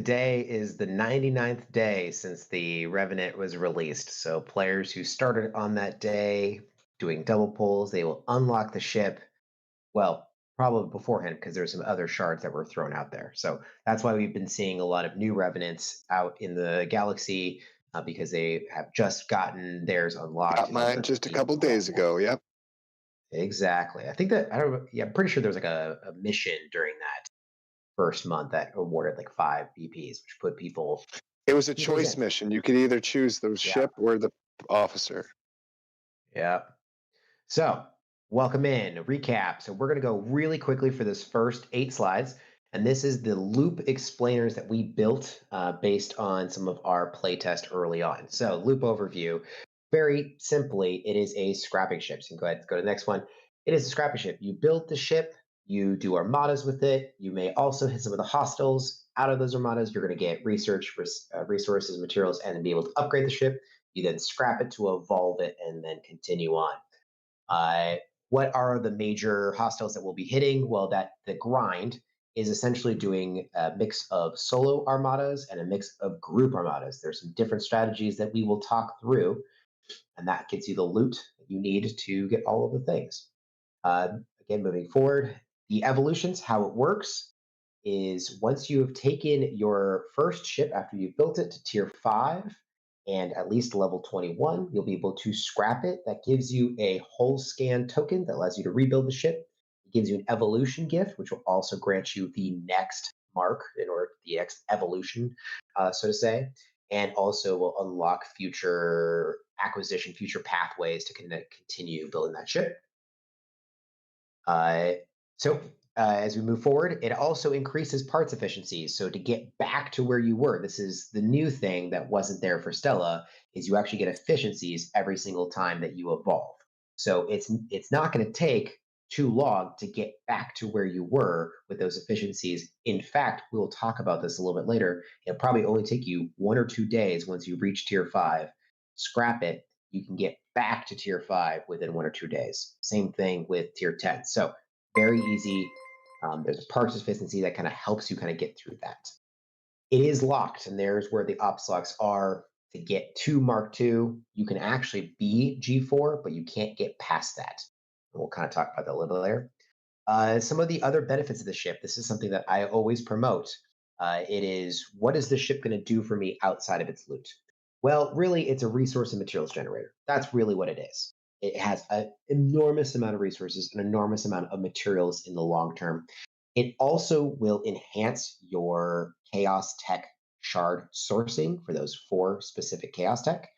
today is the 99th day since the Revenant was released. So players who started on that day doing double pulls, they will unlock the ship. Well, probably beforehand because there's some other shards that were thrown out there. So that's why we've been seeing a lot of new Revenants out in the galaxy because they have just gotten theirs unlocked Got in mine order to just a be couple days ago. Yep. exactly. I think that I don't. Yeah, I'm pretty sure there's like a mission during that first month that awarded like 5 VPs, which put It was a people's in. choice mission. You could either choose the Yeah, ship or the officer. yeah. So, welcome in. Recap. So, we're going to go really quickly for this first 8 slides. And this is the loop explainers that we built based on some of our playtest early on. So, loop overview. Very simply, it is a scrapping ship. So, you can go ahead and go to the next one. It is a scrapping ship. You build the ship, you do armadas with it. You may also hit some of the hostiles. Out of those armadas, you're going to get resources, materials, and then be able to upgrade the ship. You then scrap it to evolve it and then continue on. What are the major hostiles that we'll be hitting? Well, that the grind is essentially doing a mix of solo armadas and a mix of group armadas. There's some different strategies that we will talk through, and that gets you the loot that you need to get all of the things. Again, moving forward, the evolutions, how it works is once you have taken your first ship after you've built it to tier 5 and at least level 21, you'll be able to scrap it. That gives you a whole scan token that allows you to rebuild the ship. It gives you an evolution gift, which will also grant you the next mark in order the next evolution, so to say, and also will unlock future acquisition, future pathways to continue building that ship. Uh, so as we move forward, it also increases parts efficiency. So to get back to where you were, this is the new thing that wasn't there for Stella, is you actually get efficiencies every single time that you evolve. So it's not going to take too long to get back to where you were with those efficiencies. In fact, we'll talk about this a little bit later. It'll probably only take you 1 or 2 days once you reach tier 5, scrap it, you can get back to tier 5 within 1 or 2 days. Same thing with tier 10. So very easy. There's a parts efficiency that kind of helps you kind of get through that. It is locked, and there's where the ops locks are. To get to Mark II, you can actually be G4, but you can't get past that. And we'll kind of talk about that a little bit later. Some of the other benefits of the ship, this is something that I always promote. It is, what is the ship going to do for me outside of its loot? Well, really, it's a resource and materials generator. That's really what it is. It has an enormous amount of resources, an enormous amount of materials in the long term. It also will enhance your chaos tech shard sourcing for those 4 specific chaos tech.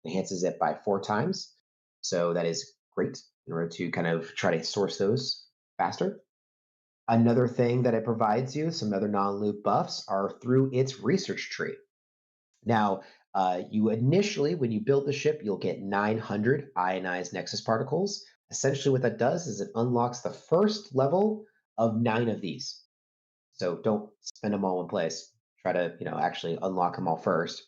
Enhances it by 4 times. So that is great in order to kind of try to source those faster. Another thing that it provides you, some other non-loop buffs, are through its research tree. Now, you initially, when you build the ship, you'll get 900 ionized Nexus particles. Essentially, what that does is it unlocks the first level of 9 of these. So don't spend them all in place. Try to, actually unlock them all first,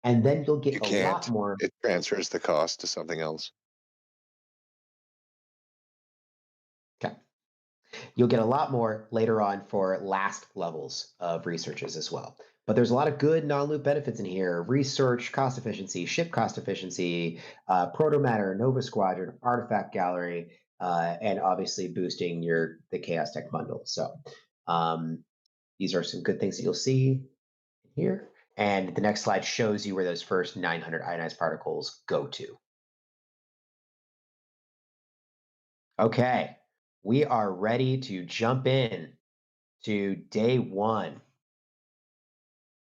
and then you'll You get a lot can't. more. It transfers the cost to something else. Okay, you'll get a lot more later on for last levels of researches as well. But there's a lot of good non-loop benefits in here: research cost efficiency, ship cost efficiency, proto matter, Nova Squadron, artifact gallery, and obviously boosting the Chaos Tech bundle. So these are some good things that you'll see here. And the next slide shows you where those first 900 ionized particles go to. Okay, we are ready to jump in to day 1.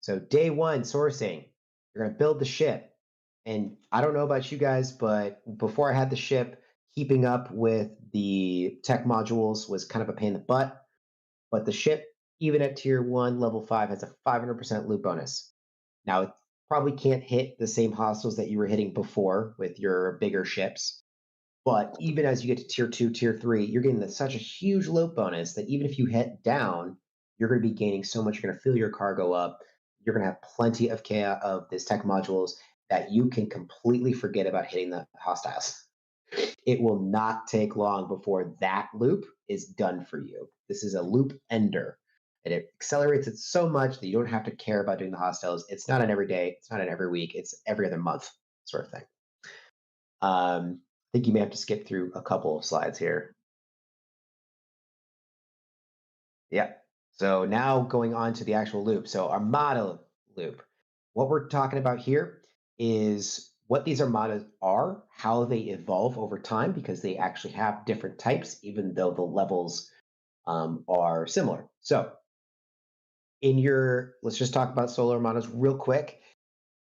So day 1 sourcing, you're going to build the ship. And I don't know about you guys, but before I had the ship, keeping up with the tech modules was kind of a pain in the butt. But the ship, even at tier 1, level 5, has a 500% loot bonus. Now, it probably can't hit the same hostiles that you were hitting before with your bigger ships. But even as you get to tier 2, tier 3, you're getting such a huge loot bonus that even if you hit down, you're going to be gaining so much. You're going to fill your cargo up. You're going to have plenty of chaos of this tech modules that you can completely forget about hitting the hostiles. It will not take long before that loop is done for you. This is a loop ender. and it accelerates it so much that you don't have to care about doing the hostiles. It's not an every day, it's not an every week, it's every other month sort of thing. I think you may have to skip through a couple of slides here. Yeah. So now going on to the actual loop. So Armada loop. What we're talking about here is what these armadas are, how they evolve over time, because they actually have different types, even though the levels are similar. So let's just talk about solar armadas real quick.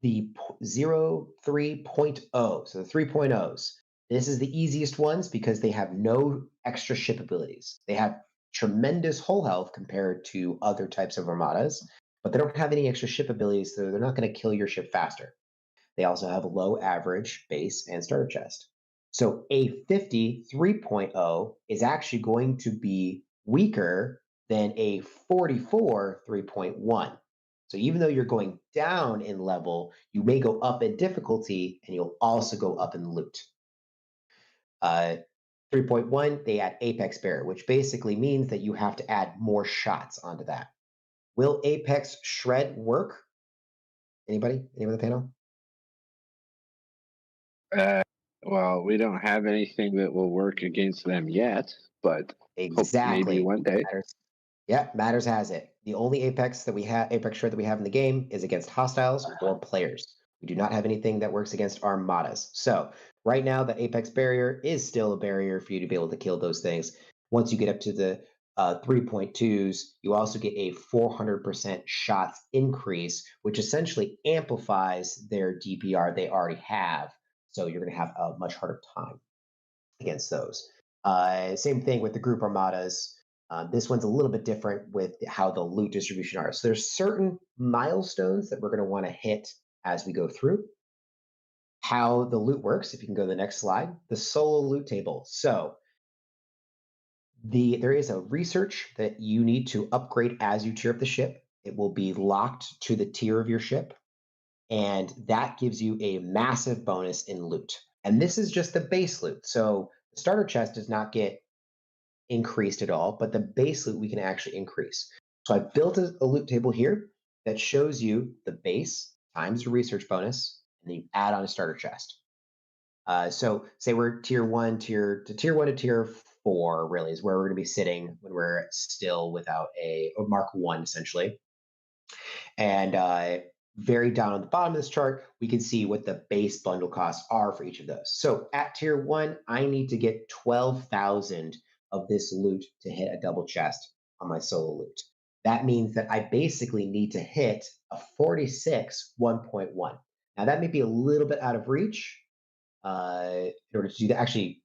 The 03.0, so the 3.0s. This is the easiest ones because they have no extra ship abilities. They have tremendous hull health compared to other types of armadas, but they don't have any extra ship abilities, so they're not going to kill your ship faster. They also have a low average base and starter chest. So a 50 3.0 is actually going to be weaker than a 44 3.1. So even though you're going down in level, you may go up in difficulty and you'll also go up in loot. 3.1, they add Apex Barrier, which basically means that you have to add more shots onto that. Will Apex Shred work? Anybody? Anyone on the panel? Uh, well, we don't have anything that will work against them yet, but hope maybe Exactly. one day. Matters has it. The only Apex Shred that we have in the game is against hostiles or players. We do not have anything that works against armadas. So right now, the Apex barrier is still a barrier for you to be able to kill those things. Once you get up to the 3.2s, you also get a 400% shots increase, which essentially amplifies their DPR they already have. So you're going to have a much harder time against those. Same thing with the group armadas. This one's a little bit different with how the loot distribution are. So there's certain milestones that we're going to want to hit as we go through. How the loot works, if you can go to the next slide, the solo loot table. So there is a research that you need to upgrade as you tier up the ship. It will be locked to the tier of your ship, and that gives you a massive bonus in loot. And this is just the base loot. So the starter chest does not get increased at all, but the base loot we can actually increase. So I built a loot table here that shows you the base times your research bonus, and then you add on a starter chest. So say we're tier one to tier four really is where we're going to be sitting when we're still without a Mark 1 essentially. And very down on the bottom of this chart, we can see what the base bundle costs are for each of those. So at tier one, I need to get 12,000 of this loot to hit a double chest on my solo loot. That means that I basically need to hit a 46 1.1. Now that may be a little bit out of reach. In order to do that, actually,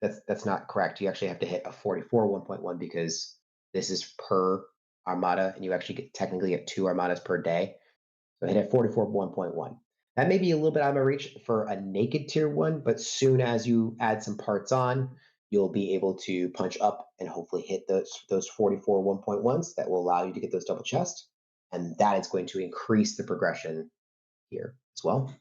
that's not correct. You actually have to hit a 44 1.1 because this is per armada, and you actually technically get 2 armadas per day. So hit at 44 1.1. That may be a little bit out of my reach for a naked tier 1, but soon as you add some parts on, you'll be able to punch up and hopefully hit those 44 1.1s that will allow you to get those double chests. And that is going to increase the progression here as well.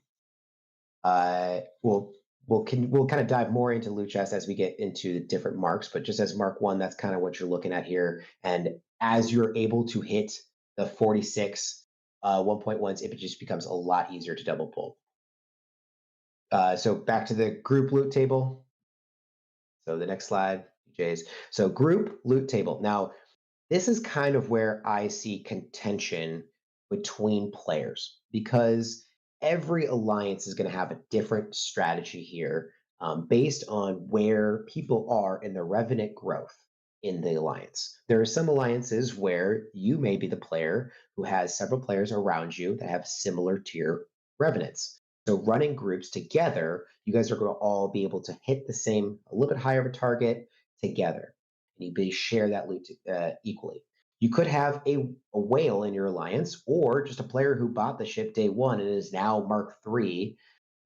We'll kind of dive more into loot chests as we get into the different marks, but just as Mark 1, that's kind of what you're looking at here. And as you're able to hit the 46 1.1s, it just becomes a lot easier to double pull. So back to the group loot table. So the next slide, DJs. So group loot table. Now, this is kind of where I see contention between players because every alliance is going to have a different strategy here based on where people are in the revenant growth in the alliance. There are some alliances where you may be the player who has several players around you that have similar tier revenants. So running groups together, you guys are going to all be able to hit the same, a little bit higher of a target together. And you share that loot equally. You could have a whale in your alliance or just a player who bought the ship day one and is now Mark III,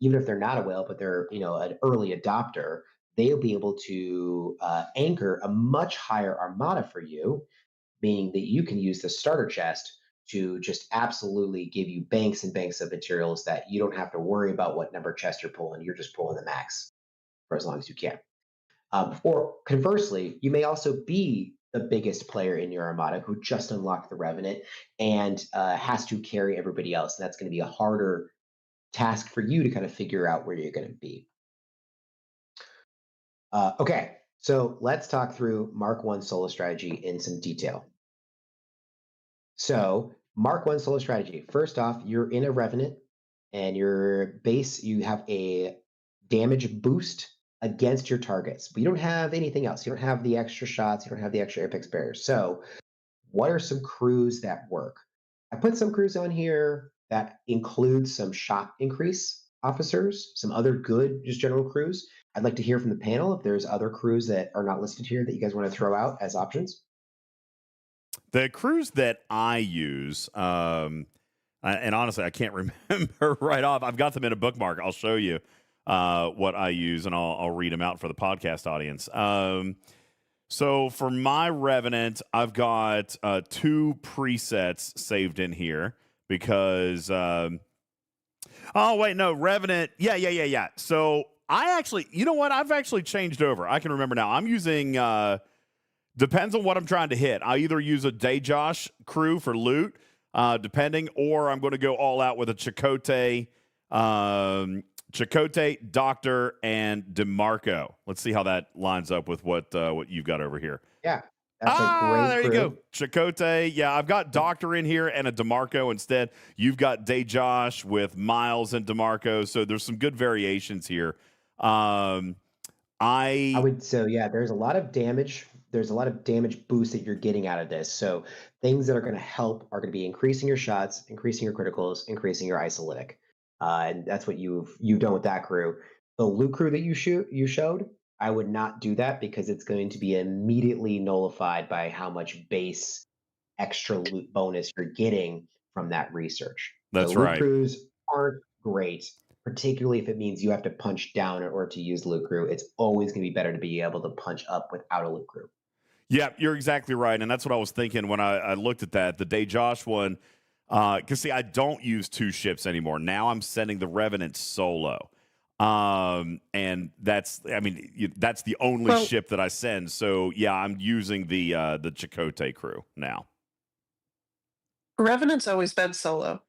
even if they're not a whale, but they're an early adopter, they'll be able to anchor a much higher armada for you, meaning that you can use the starter chest to just absolutely give you banks and banks of materials that you don't have to worry about what number chest you're pulling. You're just pulling the max for as long as you can. Or conversely, you may also be the biggest player in your armada who just unlocked the Revenant and has to carry everybody else. And that's going to be a harder task for you to kind of figure out where you're going to be. Okay, so let's talk through Mark 1 solo strategy in some detail. So Mark 1 solo strategy. First off, you're in a Revenant and your base, you have a damage boost against your targets, but you don't have anything else. You don't have the extra shots. You don't have the extra apex barriers. So what are some crews that work? I put some crews on here that include some shot increase officers, some other good, just general crews. I'd like to hear from the panel if there's other crews that are not listed here that you guys want to throw out as options. The crews that I use, and honestly, I can't remember right off. I've got them in a bookmark. I'll show you what I use, and I'll read them out for the podcast audience. So for my Revenant, I've got 2 presets saved in here because. Oh wait, no, Revenant. Yeah. So I actually, you know what? I've actually changed over. I can remember now. I'm using. Depends on what I'm trying to hit. I either use a DJz crew for loot, depending, or I'm going to go all out with a Chakotay, Doctor, and DeMarco. Let's see how that lines up with what you've got over here. Yeah, that's a great there crew. you go. Chakotay. Yeah, I've got Doctor in here and a DeMarco instead. You've got DJz with Miles and DeMarco, so there's some good variations here. I would, so yeah, there's a lot of damage. There's a lot of damage boost that you're getting out of this. So things that are going to help are going to be increasing your shots, increasing your criticals, increasing your isolytic. And that's what you've done with that crew. The loot crew that you showed, I would not do that because it's going to be immediately nullified by how much base extra loot bonus you're getting from that research. That's so loot right. crews aren't great, particularly if it means you have to punch down in order to use loot crew. It's always going to be better to be able to punch up without a loot crew. Yeah, you're exactly right. And that's what I was thinking when I looked at that. The DJz one, because see, I don't use 2 ships anymore. Now I'm sending the Revenant solo. And that's the only ship that I send. So yeah, I'm using the Chakotay crew now. Revenant's always been solo.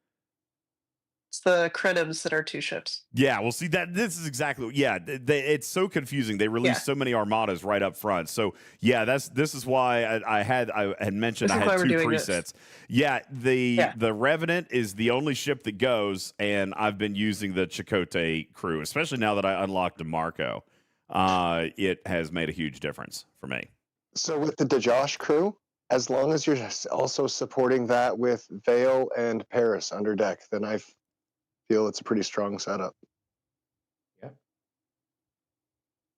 It's the Crenims that are 2 ships. Yeah, well, see that this is exactly it's so confusing. They release so many armadas right up front. So yeah, this is why I had mentioned I had 2 presets. Yeah, the Revenant is the only ship that goes, and I've been using the Chakotay crew, especially now that I unlocked DeMarco. It has made a huge difference for me. So with the DJz crew, as long as you're also supporting that with Vale and Paris under deck, then I feel it's a pretty strong setup. Yeah.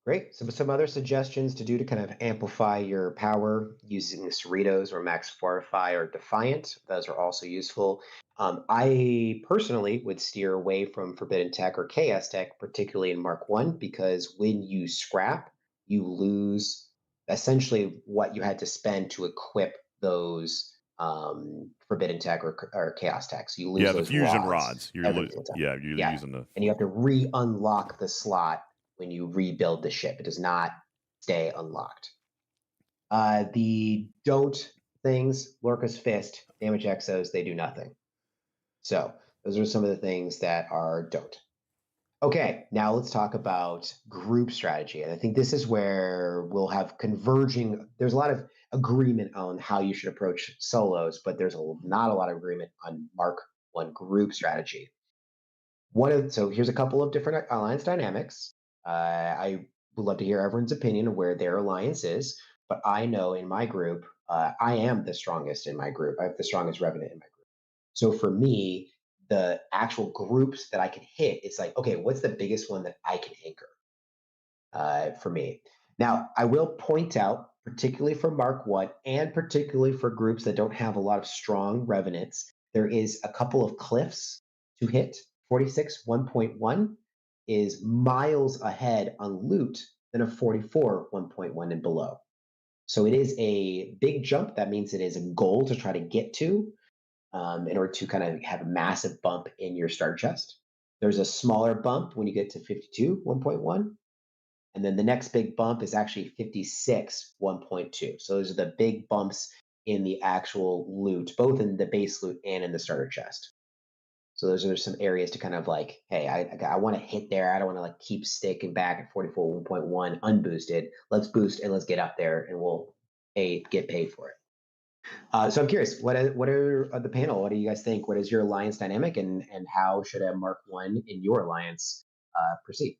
Great. So some other suggestions to do to kind of amplify your power using the Cerritos or Max Fortify or Defiant. Those are also useful. I personally would steer away from Forbidden Tech or Chaos Tech, particularly in Mark 1, because when you scrap, you lose essentially what you had to spend to equip those Forbidden Tech or Chaos Tech. So you lose those the fusion rods. You're using the, and you have to re-unlock the slot when you rebuild the ship. It does not stay unlocked. The don't things, Lorca's Fist, damage exos, they do nothing. So those are some of the things that are don't. Okay, now let's talk about group strategy. And I think this is where we'll have converging. There's a lot of agreement on how you should approach solos, but there's not a lot of agreement on Mark 1 group strategy. So here's a couple of different alliance dynamics. I would love to hear everyone's opinion of where their alliance is, but I know in my group, I am the strongest in my group. I have the strongest Revenant in my group. So for me, the actual groups that I can hit, it's like, okay, what's the biggest one that I can anchor for me? Now, I will point out, particularly for Mark 1 and particularly for groups that don't have a lot of strong Revenants, there is a couple of cliffs to hit. 46 1.1 is miles ahead on loot than a 44 1.1 and below. So it is a big jump. That means it is a goal to try to get to in order to kind of have a massive bump in your start chest. There's a smaller bump when you get to 52 1.1. And then the next big bump is actually 56 1.2. So those are the big bumps in the actual loot, both in the base loot and in the starter chest. So those are some areas to kind of like, hey, I want to hit there. I don't want to like keep sticking back at 44 1.1 unboosted. Let's boost and let's get up there, and we'll get paid for it. So I'm curious, what are the panel? What do you guys think? What is your alliance dynamic, and how should a Mark One in your alliance proceed?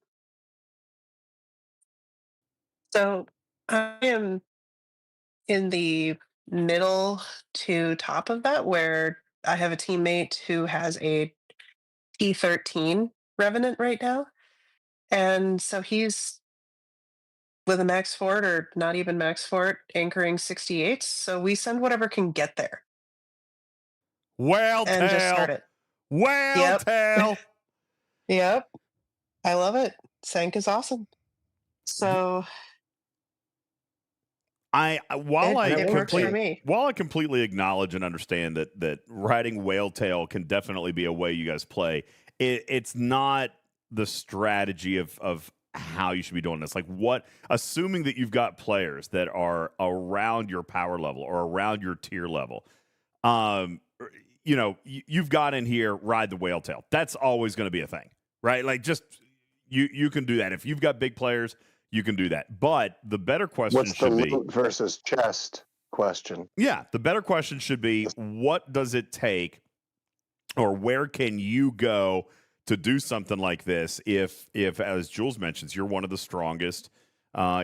So I am in the middle to top of that, where I have a teammate who has a T13 Revenant right now. And so he's with a max fort or not even max fort, anchoring 68. So we send whatever can get there Well, and just start tell. it. Well, Yep. tell. Yep. I love it. Sank is awesome. So While I it works for say- me. while I completely acknowledge and understand that riding whale tail can definitely be a way you guys play, it's not the strategy of how you should be doing this. Like, what, assuming that you've got players that are around your power level or around your tier level, you've got in here ride the whale tail. That's always going to be a thing, right? Like, just you can do that if you've got big players. You can do that. But the better question What's the should be, loot versus chest question? yeah, the better question should be, what does it take, or where can you go to do something like this if as Jules mentions, you're one of the strongest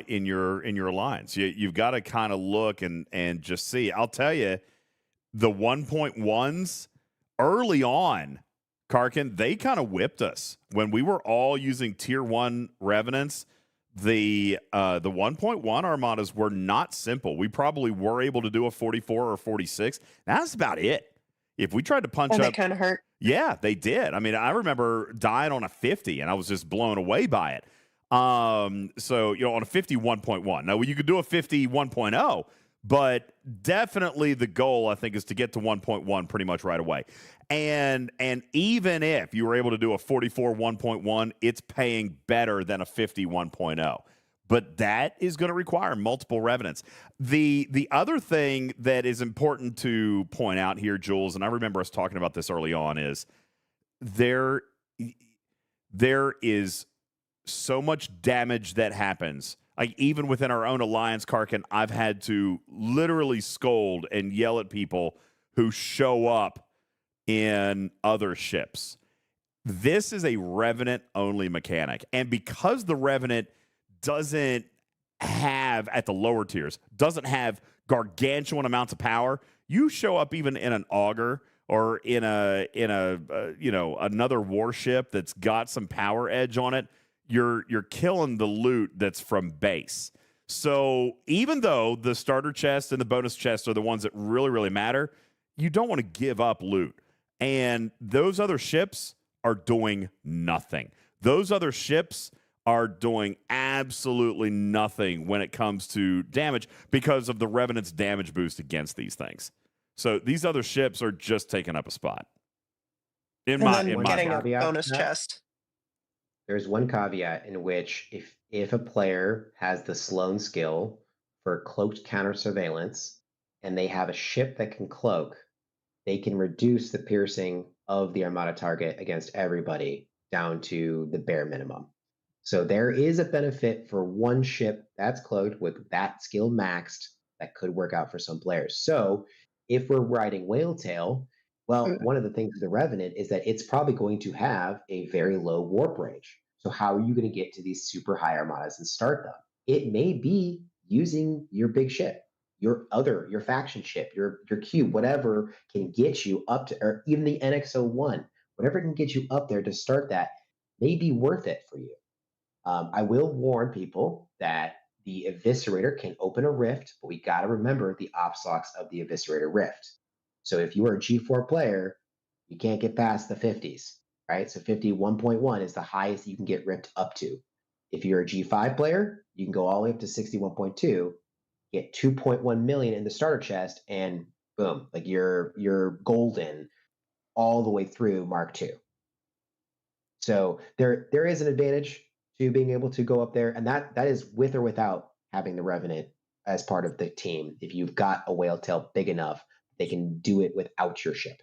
in your alliance. You've got to kind of look and just see. I'll tell you, the 1.1s early on, Karkin, they kind of whipped us when we were all using tier 1 revenants. The 1.1 armadas were not simple. We probably were able to do a 44 or 46. That's about it. If we tried to punch And they up, kind of hurt. yeah, they did. I mean, I remember dying on a 50, and I was just blown away by it. So on a 51.1. Now, you could do a 51.0, but definitely the goal, I think, is to get to 1.1 pretty much right away. And even if you were able to do a 44 1.1, it's paying better than a 51.0. But that is going to require multiple revenants. The other thing that is important to point out here, Jules, and I remember us talking about this early on, is there is so much damage that happens. Like, even within our own alliance, Karkin, I've had to literally scold and yell at people who show up in other ships. This is a Revenant only mechanic. And because the Revenant doesn't have, at the lower tiers, doesn't have gargantuan amounts of power, you show up even in an auger or in a another warship that's got some power edge on it, you're killing the loot that's from base. So even though the starter chest and the bonus chest are the ones that really, really matter, you don't want to give up loot. And those other ships are doing nothing. Those other ships are doing absolutely nothing when it comes to damage because of the Revenant's damage boost against these things. So these other ships are just taking up a spot. In And my then opinion. getting a caveat to bonus that. chest. There's one caveat in which if a player has the Sloan skill for cloaked counter surveillance and they have a ship that can cloak, they can reduce the piercing of the Armada target against everybody down to the bare minimum. So there is a benefit for one ship that's cloaked with that skill maxed that could work out for some players. So if we're riding Whale Tail, well, one of the things with the Revenant is that it's probably going to have a very low warp range. So how are you going to get to these super high armadas and start them? It may be using your big ship, your faction ship, your cube, whatever can get you up to, or even the NX-01, whatever can get you up there to start that may be worth it for you. I will warn people that the Eviscerator can open a rift, but we got to remember the OPSOX of the Eviscerator rift. So if you are a G4 player, you can't get past the 50s, right? So 51.1 is the highest you can get ripped up to. If you're a G5 player, you can go all the way up to 61.2, get 2.1 million in the starter chest, and boom, like you're golden all the way through Mark II. So there is an advantage to being able to go up there, and that is with or without having the Revenant as part of the team. If you've got a whale tail big enough, they can do it without your ship.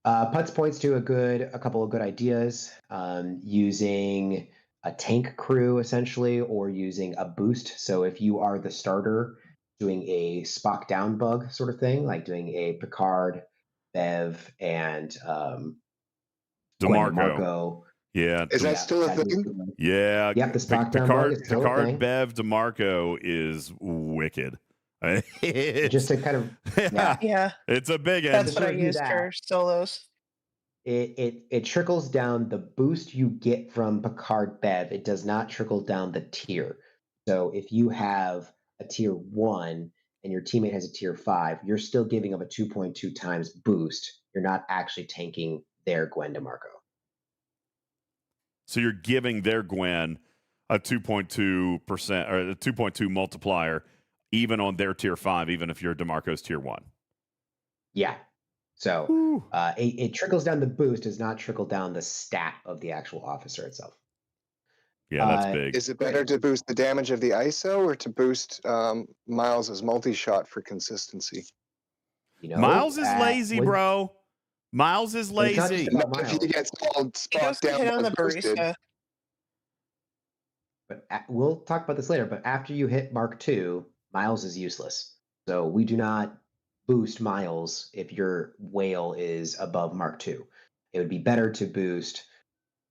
Putz points to a couple of good ideas, using a tank crew essentially, or using a boost. So if you are the starter, doing a Spock down bug sort of thing, like doing a Picard, Bev, and Gwen DeMarco. DeMarco. Yeah. Is that still a thing? Yeah. Yep, the Spock down bug is still a thing. Bev, DeMarco is wicked. Just to kind of Yeah. It's a big one. That's what I use for solos. It trickles down the boost you get from Picard Bev. It does not trickle down the tier. So if you have a tier 1 and your teammate has a tier 5, you're still giving up a 2.2 times boost. You're not actually tanking their Gwen DeMarco. So you're giving their Gwen a 2.2% or a 2.2 multiplier, even on their tier 5, even if your DeMarco's tier 1. Yeah. So it trickles down the boost, does not trickle down the stat of the actual officer itself. Yeah, that's big. Is it better to boost the damage of the ISO or to boost Miles' multi-shot for consistency? Miles is lazy, bro. Miles is lazy. If he gets called Spock down on the barista. But we'll talk about this later. But after you hit Mark II, Miles is useless. So we do not boost Miles if your whale is above Mark II. It would be better to boost,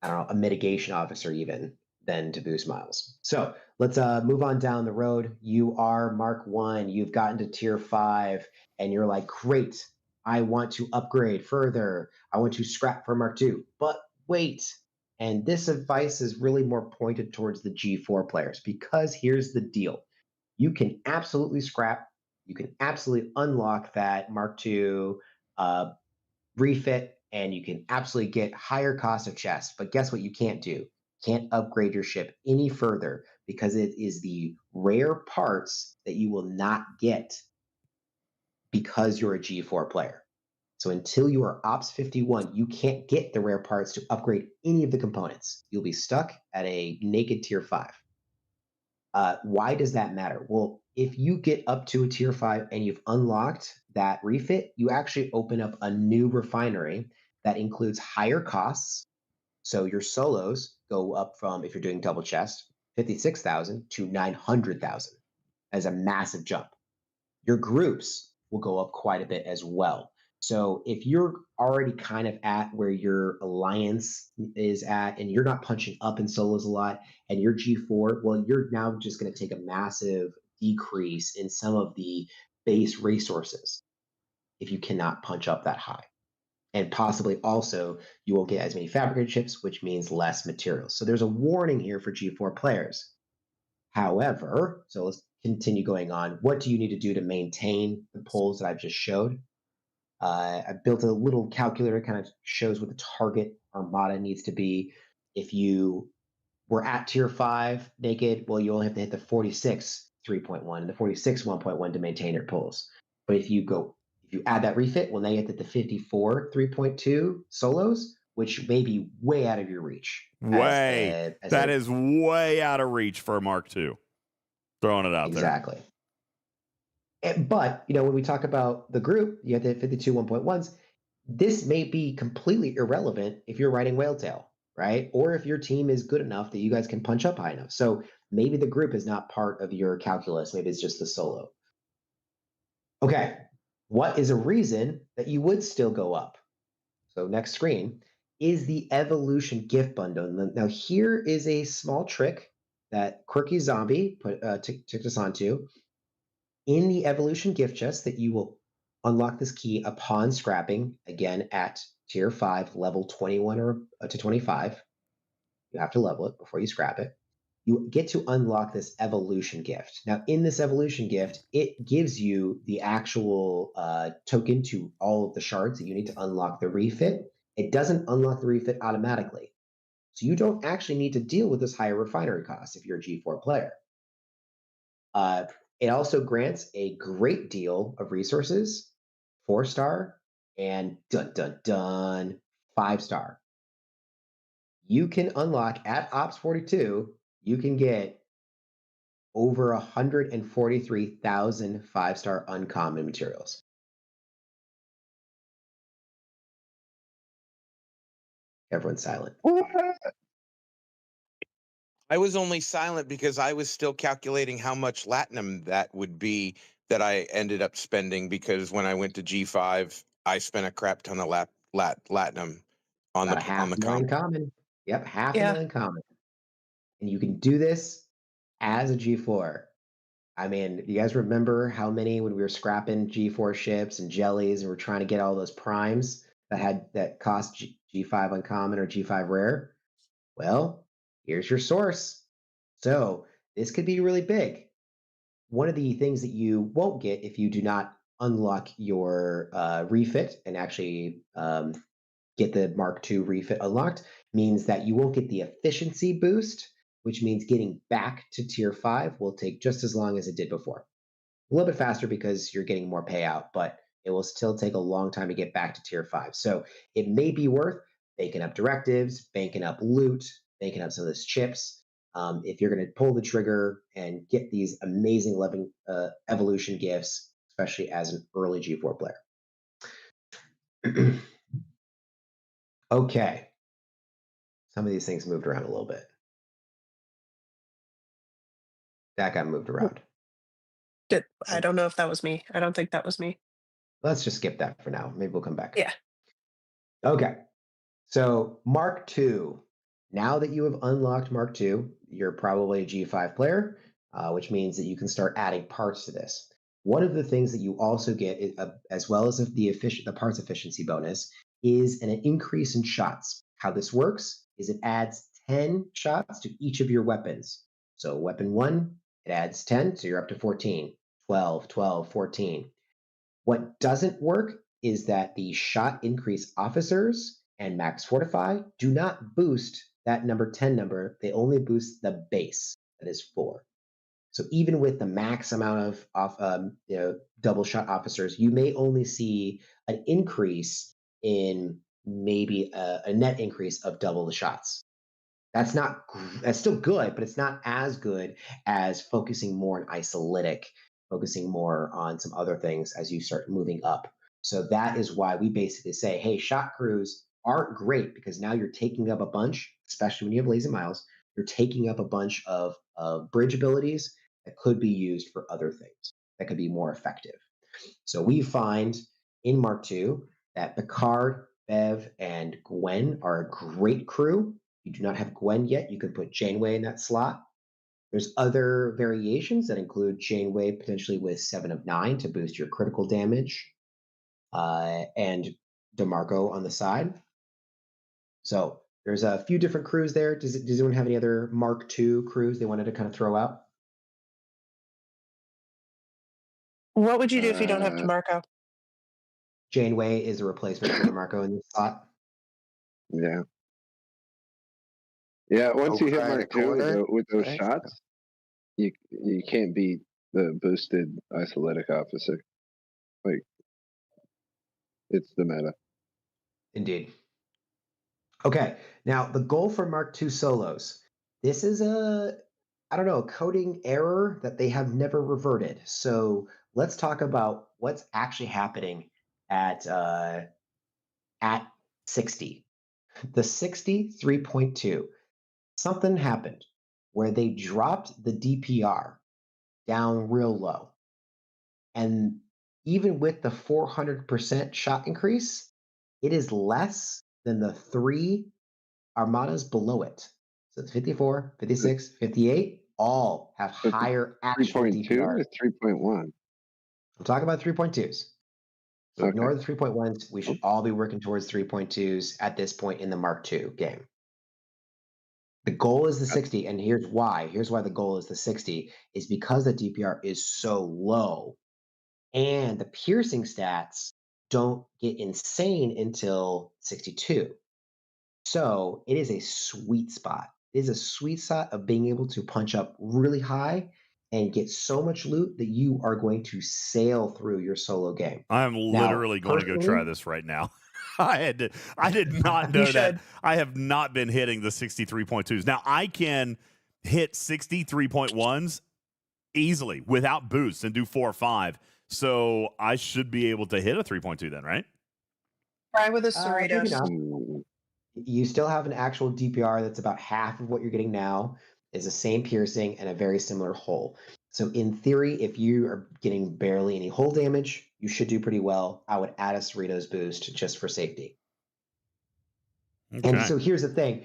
I don't know, a mitigation officer even than to boost Miles. So let's move on down the road. You are Mark I. You've gotten to tier 5, and you're like, great. I want to upgrade further. I want to scrap for Mark II. But wait. And this advice is really more pointed towards the G4 players, because here's the deal. You can absolutely scrap. You can absolutely unlock that Mark II refit, and you can absolutely get higher cost of chests. But guess what you can't do? Can't upgrade your ship any further, because it is the rare parts that you will not get because you're a G4 player. So until you are Ops 51, you can't get the rare parts to upgrade any of the components. You'll be stuck at a naked tier 5. Why does that matter? Well, if you get up to a tier 5 and you've unlocked that refit, you actually open up a new refinery that includes higher costs. So your solos go up from, if you're doing double chest, 56,000 to 900,000 as a massive jump. Your groups will go up quite a bit as well. So if you're already kind of at where your alliance is at, and you're not punching up in solos a lot, and you're G4, well, you're now just going to take a massive decrease in some of the base resources if you cannot punch up that high. And possibly also you won't get as many fabricated ships, which means less materials. So there's a warning here for G4 players. However, so let's continue going on. What do you need to do to maintain the polls that I've just showed? I built a little calculator, kind of shows what the target armada needs to be. If you were at tier 5 naked, well, you only have to hit the 46 3.1 and the 46 1.1 to maintain your polls. But if you add that refit, well, now you have to hit the 54 3.2 solos, which may be way out of your reach. That is way out of reach for Mark II. Throwing it out there. Exactly. But, when we talk about the group, you have to hit 52 1.1s. This may be completely irrelevant if you're riding Whaletail, right? Or if your team is good enough that you guys can punch up high enough. So maybe the group is not part of your calculus. Maybe it's just the solo. Okay. What is a reason that you would still go up? So next screen is the evolution gift bundle. Now here is a small trick that Quirky Zombie took us onto. In the evolution gift chest that you will unlock this key upon scrapping, again at tier 5, level 21 or to 25. You have to level it before you scrap it. You get to unlock this evolution gift. Now, in this evolution gift, it gives you the actual token to all of the shards that you need to unlock the refit. It doesn't unlock the refit automatically. So you don't actually need to deal with this higher refinery cost if you're a G4 player. It also grants a great deal of resources, 4-star, and 5-star. you can unlock at Ops 42, you can get over 143,000 5-star uncommon materials. Everyone's silent. I was only silent because I was still calculating how much latinum that would be that I ended up spending, because when I went to G5, I spent a crap ton of latinum on About a the half million comp. common. Yep, half a Yeah. million common. And you can do this as a G4. I mean, you guys remember how many when we were scrapping G4 ships and jellies and we're trying to get all those primes that cost G5 uncommon or G5 rare? Well, here's your source. So this could be really big. One of the things that you won't get if you do not unlock your refit and actually get the Mark II refit unlocked means that you won't get the efficiency boost, which means getting back to tier 5 will take just as long as it did before. A little bit faster because you're getting more payout, but it will still take a long time to get back to tier 5. So it may be worth banking up directives, banking up loot, banking up some of those chips. If you're going to pull the trigger and get these amazing evolution gifts, especially as an early G4 player. Okay. Some of these things moved around a little bit. That got moved around. I don't know if that was me. I don't think that was me. Let's just skip that for now. Maybe we'll come back. Yeah. Okay. So Mark II. Now that you have unlocked Mark II, you're probably a G5 player, which means that you can start adding parts to this. One of the things that you also get, as well as the parts efficiency bonus, is an increase in shots. How this works is it adds 10 shots to each of your weapons. So weapon 1, it adds 10, so you're up to 14, 12, 12, 14. What doesn't work is that the shot increase officers and max fortify do not boost that number 10 number. They only boost the base, that is 4. So even with the max amount of double shot officers, you may only see an increase in maybe a net increase of double the shots. That's still good, but it's not as good as focusing more on isolytic, focusing more on some other things as you start moving up. So that is why we basically say, hey, shot crews aren't great because now you're taking up a bunch, especially when you have lazy miles, you're taking up a bunch of bridge abilities that could be used for other things that could be more effective. So we find in Mark II that Picard, Bev, and Gwen are a great crew. If you do not have Gwen yet, you can put Janeway in that slot. There's other variations that include Janeway potentially with 7 of 9 to boost your critical damage, and DeMarco on the side. So there's a few different crews there. Does anyone have any other Mark II crews they wanted to kind of throw out? What would you do if you don't have DeMarco? Janeway is a replacement for DeMarco in this slot. Yeah. Yeah, once you hit Okra in a Mark II corner, with those right? shots, you can't beat the boosted isolytic officer. Like, it's the meta. Indeed. Okay, now the goal for Mark II solos. This is a coding error that they have never reverted. So let's talk about what's actually happening at 60. The 60 3.2. Something happened where they dropped the DPR down real low. And even with the 400% shot increase, it is less than the 3 armadas below it. So it's 54, 56, 58, all have higher actual 3.2 DPR. or 3.1? I'm talking about 3.2s. So Okay. ignore the 3.1s. We should all be working towards 3.2s at this point in the Mark II game. The goal is the 60, and here's why. Here's why the goal is the 60, is because the DPR is so low, and the piercing stats don't get insane until 62. So it is a sweet spot. It is a sweet spot of being able to punch up really high and get so much loot that you are going to sail through your solo game. I'm literally going to go try personally- this right now. I did not You know that. should. I have not been hitting the 63.2s. Now I can hit 63.1s easily without boosts and do 4 or 5. So I should be able to hit a 3.2 then, right? Try with a Maybe Cerritos. not. Mm, You still have an actual DPR that's about half of what you're getting now. Is the same piercing and a very similar hull. So in theory, if you are getting barely any hull damage, you should do pretty well. I would add a Cerritos boost just for safety. And Okay. so here's the thing.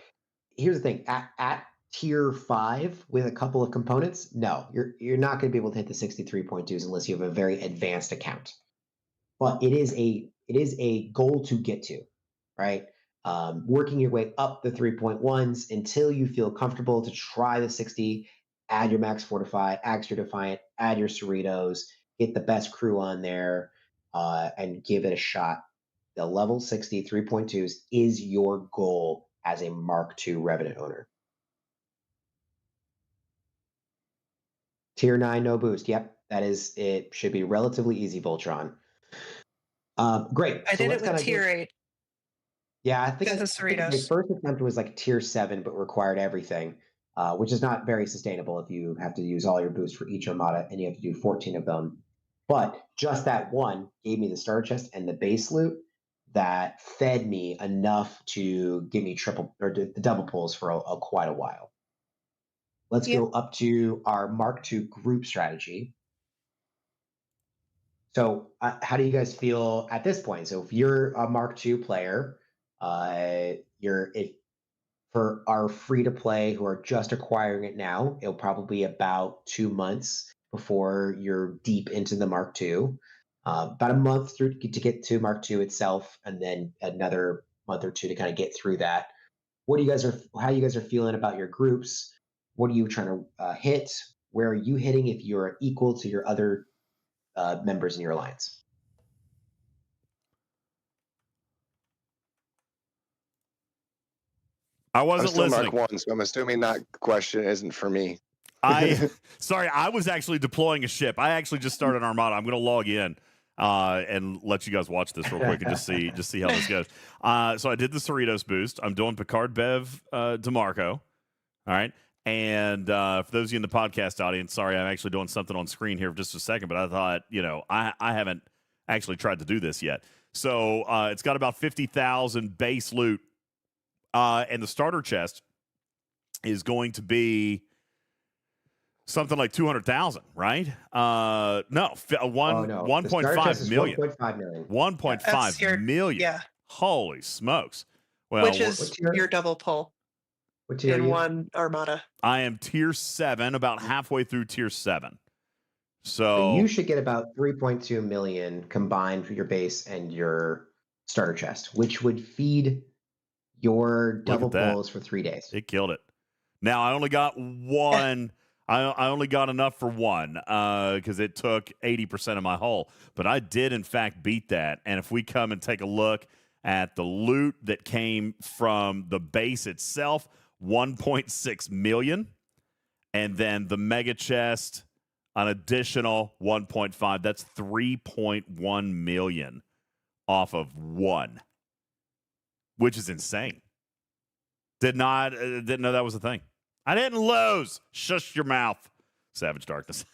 At tier 5 with a couple of components, no, you're not going to be able to hit the 63.2s unless you have a very advanced account. But it is a goal to get to, right? Working your way up the 3.1s until you feel comfortable to try the 60, add your Max Fortify, add your Defiant, add your Cerritos, get the best crew on there, and give it a shot. The level 60 3.2s is your goal as a Mark II Revenant owner. Tier 9, no boost. Yep, that is, it should be relatively easy, Voltron. Great. I So did let's it with kind of tier 8 yeah, I think because of my Cerritos. first attempt was like tier 7, but required everything, which is not very sustainable if you have to use all your boosts for each armada and you have to do 14 of them. But just that one gave me the starter chest and the base loot that fed me enough to give me triple or the double pulls for quite a while. Let's Yep. go up to our Mark II group strategy. So, how do you guys feel at this point? So, if you're a Mark II player, for our free to play who are just acquiring it now, it'll probably be about 2 months before you're deep into the Mark II. About a month through to get to Mark II itself, and then another month or two to kind of get through that. How you guys are feeling about your groups? What are you trying to hit? Where are you hitting if you're equal to your other members in your alliance? I I'm wasn't still Mark listening. 1, so I'm assuming that question isn't for me. Sorry, I was actually deploying a ship. I actually just started an armada. I'm going to log in and let you guys watch this real quick and just see how this goes. So I did the Cerritos boost. I'm doing Picard Bev DeMarco. All right. And for those of you in the podcast audience, sorry, I'm actually doing something on screen here for just a second, but I thought, I haven't actually tried to do this yet. So it's got about 50,000 base loot. And the starter chest is going to be something like 200,000, right? No, No. The starter chest is 1.5 million. 1.5 million. Yeah, Holy smokes. Well, which is tier? your double pull What tier are in you? one armada. I am tier 7, about halfway through tier 7. So So you should get about 3.2 million combined for your base and your starter chest, which would feed your look double at that. pulls for 3 days. It killed it. Now I only got one. I only got enough for one because it took 80% of my hull. But I did, in fact, beat that. And if we come and take a look at the loot that came from the base itself, 1.6 million. And then the mega chest, an additional 1.5. That's 3.1 million off of one, which is insane. Didn't know that was a thing. I didn't lose. Shush your mouth. Savage Darkness.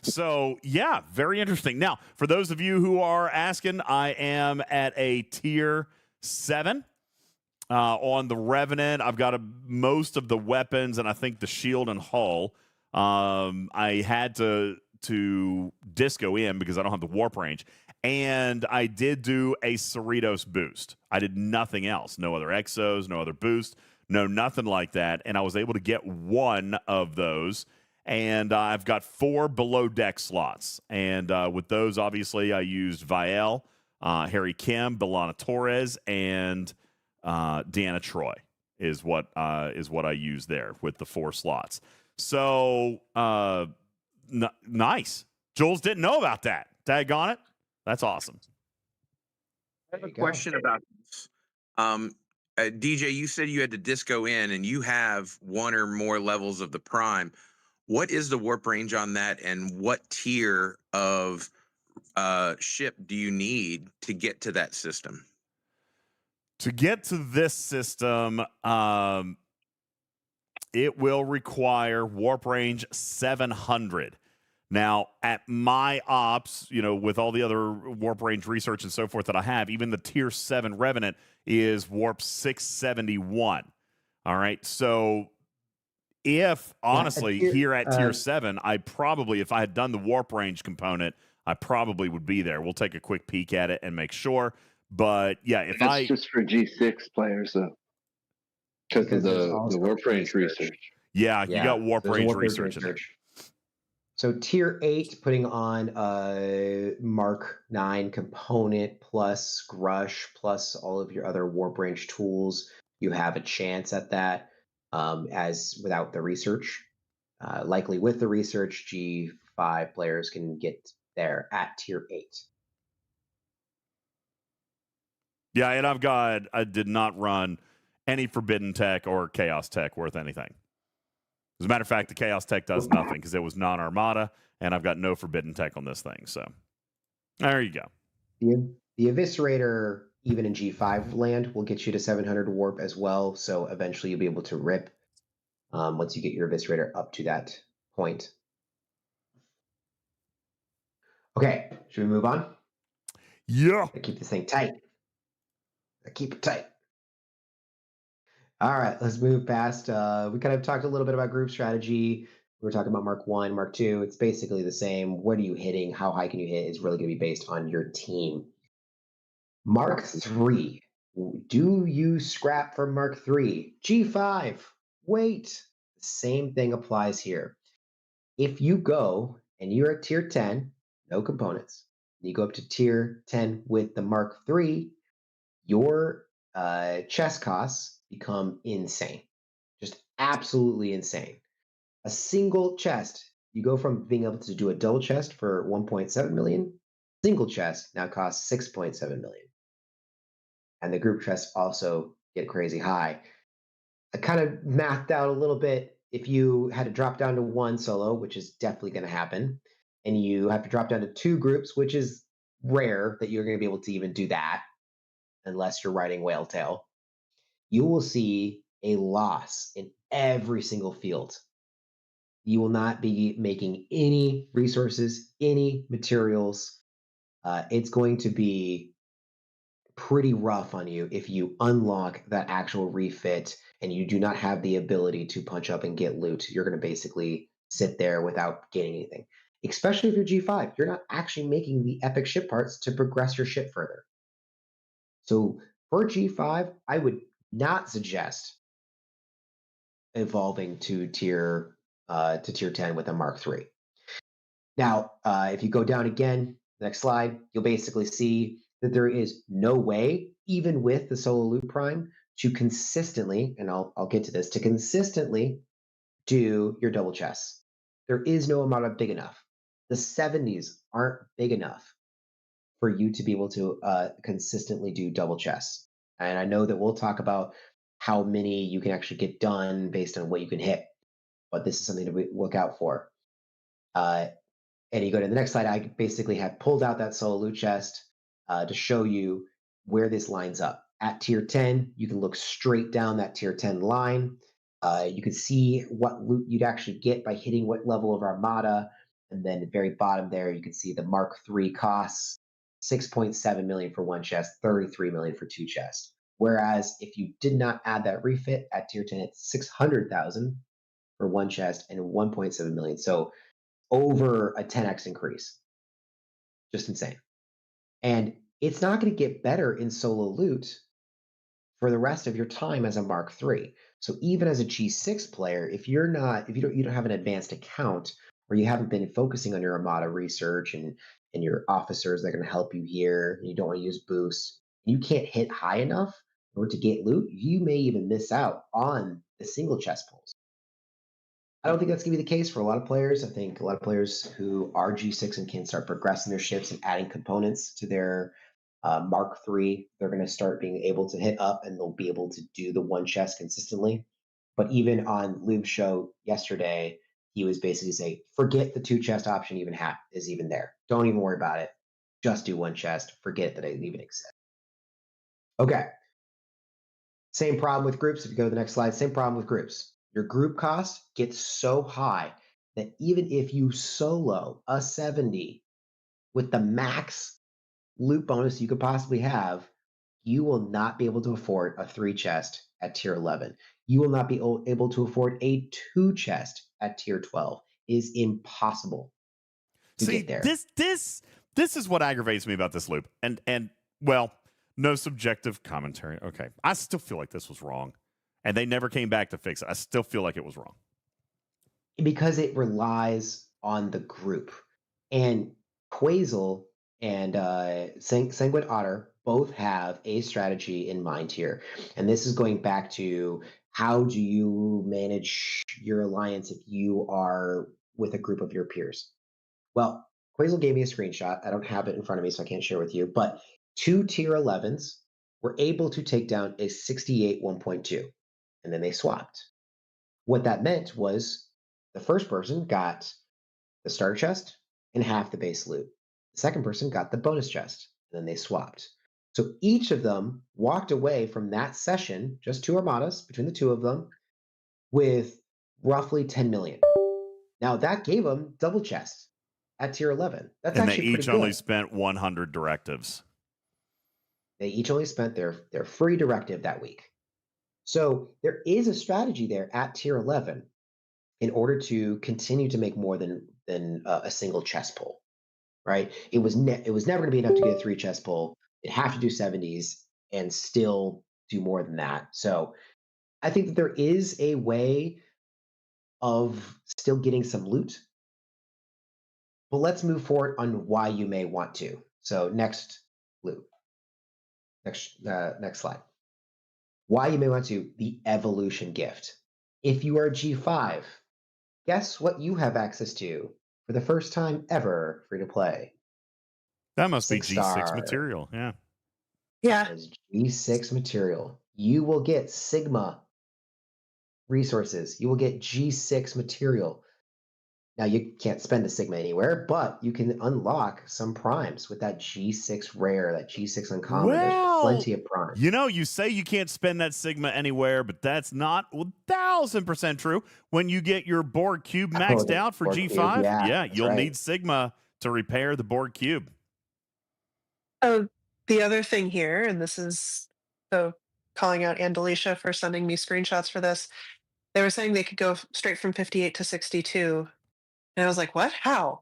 So, yeah, very interesting. Now, for those of you who are asking, I am at a tier 7 on the Revenant. I've got most of the weapons and I think the shield and hull. I had to disco in because I don't have the warp range. And I did do a Cerritos boost. I did nothing else. No other exos, no other boost, no nothing like that. And I was able to get one of those. And I've got 4 below deck slots. And with those, obviously, I used Vielle, Harry Kim, Belana Torres, and Deanna Troy is what I use there with the 4 slots. So nice. Jules didn't know about that. Daggone it. That's awesome. I have a question about this. DJ, you said you had to disco in and you have 1 or more levels of the prime. What is the warp range on that, and what tier of ship do you need to get to that system? To get to this system, it will require warp range 700. Now, at my ops, with all the other warp range research and so forth that I have, even the tier 7 Revenant is warp 671. All right. So, if honestly, here at tier 7, I probably, if I had done the warp range component, I probably would be there. We'll take a quick peek at it and make sure. But yeah, if That's just for G6 players, though, because of the warp range research. Yeah, you got warp range warp range research in there. So tier 8, putting on a Mark 9 component plus Grush plus all of your other warp range tools, you have a chance at that as without the research. Likely with the research, G5 players can get there at tier 8. Yeah, and I did not run any forbidden tech or chaos tech worth anything. As a matter of fact, the chaos tech does nothing because it was non-armada, and I've got no forbidden tech on this thing. So there you go. The Eviscerator, even in G5 land, will get you to 700 warp as well. So eventually you'll be able to rip once you get your Eviscerator up to that point. Okay, should we move on? Yeah. Keep this thing tight. Keep it tight. All right, let's move past. We kind of talked a little bit about group strategy. We were talking about Mark 1, Mark 2. It's basically the same. What are you hitting? How high can you hit is really going to be based on your team. Mark 3. Do you scrap for Mark 3? G5. Wait. Same thing applies here. If you go and you're at tier 10, no components, you go up to tier 10 with the Mark 3, your chest costs become insane. Just absolutely insane. A single chest, you go from being able to do a double chest for 1.7 million, single chest now costs 6.7 million. And the group chests also get crazy high. I kind of mathed out a little bit. If you had to drop down to one solo, which is definitely going to happen, and you have to drop down to 2 groups, which is rare that you're going to be able to even do that unless you're riding Whale Tail, you will see a loss in every single field. You will not be making any resources, any materials. It's going to be pretty rough on you if you unlock that actual refit and you do not have the ability to punch up and get loot. You're going to basically sit there without getting anything. Especially if you're G5, you're not actually making the epic ship parts to progress your ship further. So for G5, I would not suggest evolving to tier 10 with a Mark III. Now, if you go down again, next slide, you'll basically see that there is no way, even with the Solo Loot Prime, to consistently, and I'll get to this, to consistently do your double chests. There is no amount big enough. The 70s aren't big enough for you to be able to consistently do double chests. And I know that we'll talk about how many you can actually get done based on what you can hit, but this is something to look out for. And you go to the next slide, I basically have pulled out that solo loot chest to show you where this lines up. At tier 10, you can look straight down that tier 10 line. You can see what loot you'd actually get by hitting what level of Armada. And then at the very bottom there, you can see the Mark III costs 6.7 million for one chest, 33 million for 2 chests. Whereas if you did not add that refit at tier 10, it's 600,000 for one chest and 1.7 million. So over a 10x increase. Just insane. And it's not going to get better in solo loot for the rest of your time as a Mark III. So even as a G6 player, if you don't have an advanced account or you haven't been focusing on your Armada research and your officers that are going to help you here, and you don't want to use boosts, you can't hit high enough in order to get loot, you may even miss out on the single chest pulls. I don't think that's going to be the case for a lot of players. I think a lot of players who are G6 and can start progressing their ships and adding components to their Mark III, they're going to start being able to hit up and they'll be able to do the one chest consistently. But even on Lube's show yesterday, he was basically saying, forget the 2 chest option is even there. Don't even worry about it. Just do one chest. Forget that it even exists. Okay. Same problem with groups. If you go to the next slide, same problem with groups. Your group cost gets so high that even if you solo a 70 with the max loot bonus you could possibly have, you will not be able to afford a 3 chest at tier 11. You will not be able to afford a 2 chest at tier 12. It is impossible to See, get there. this is what aggravates me about this loop. And well, no subjective commentary. Okay. I still feel like this was wrong. And they never came back to fix it. I still feel like it was wrong. Because it relies on the group. And Quasel and Sanguine Otter both have a strategy in mind here. And this is going back to how do you manage your alliance if you are with a group of your peers? Well, Quasel gave me a screenshot. I don't have it in front of me, so I can't share with you. But 2 tier 11s were able to take down a 68 1.2, and then they swapped. What that meant was the first person got the starter chest and half the base loot. The second person got the bonus chest, and then they swapped. So each of them walked away from that session, just 2 armadas between the 2 of them, with roughly 10 million. Now that gave them double chest at tier 11. That's And they actually pretty each only good. spent 100 directives. They each only spent their free directive that week. So there is a strategy there at tier 11 in order to continue to make more than a single chest pull, right? It was never going to be enough to get a 3 chest pull. It'd have to do 70s and still do more than that. So I think that there is a way of still getting some loot. But let's move forward on why you may want to. So next loop, next slide. Why you may want to, the evolution gift. If you are G5, guess what you have access to for the first time ever free to play? That must be 6 G6 star. material. Yeah. Yeah. As G6 material. You will get Sigma resources. You will get G6 material. Now, you can't spend the Sigma anywhere, but you can unlock some primes with that G6 rare, that G6 uncommon. There's plenty of primes. You know, you say you can't spend that Sigma anywhere, but that's not 1,000% true. When you get your Borg cube maxed out for Borg G5, cube, yeah, you'll right. need Sigma to repair the Borg cube. Oh, the other thing here, and this is so calling out Andalicia for sending me screenshots for this. They were saying they could go straight from 58 to 62. And I was like, what? How?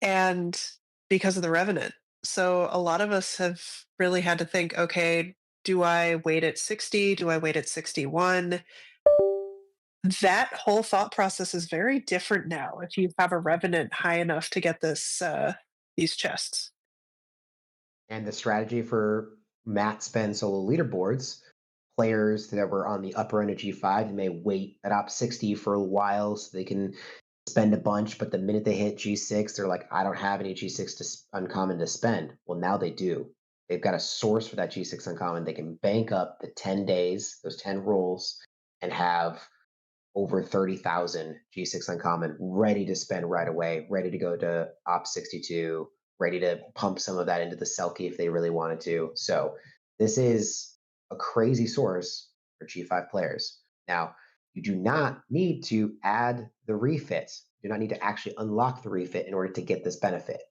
And because of the Revenant. So a lot of us have really had to think, okay, do I wait at 60? Do I wait at 61? That whole thought process is very different now if you have a Revenant high enough to get these chests. And the strategy for Matt spend solo leaderboards, players that were on the upper end of G5 may wait at op 60 for a while so they can spend a bunch, but the minute they hit G6, they're like, I don't have any G6 uncommon to spend. Well, now they do. They've got a source for that G6 uncommon. They can bank up the 10 days, those 10 rolls, and have over 30,000 G6 uncommon ready to spend right away, ready to go to op 62, ready to pump some of that into the Selkie if they really wanted to. So this is a crazy source for G5 players. Now, you do not need to add the refit. You do not need to actually unlock the refit in order to get this benefit.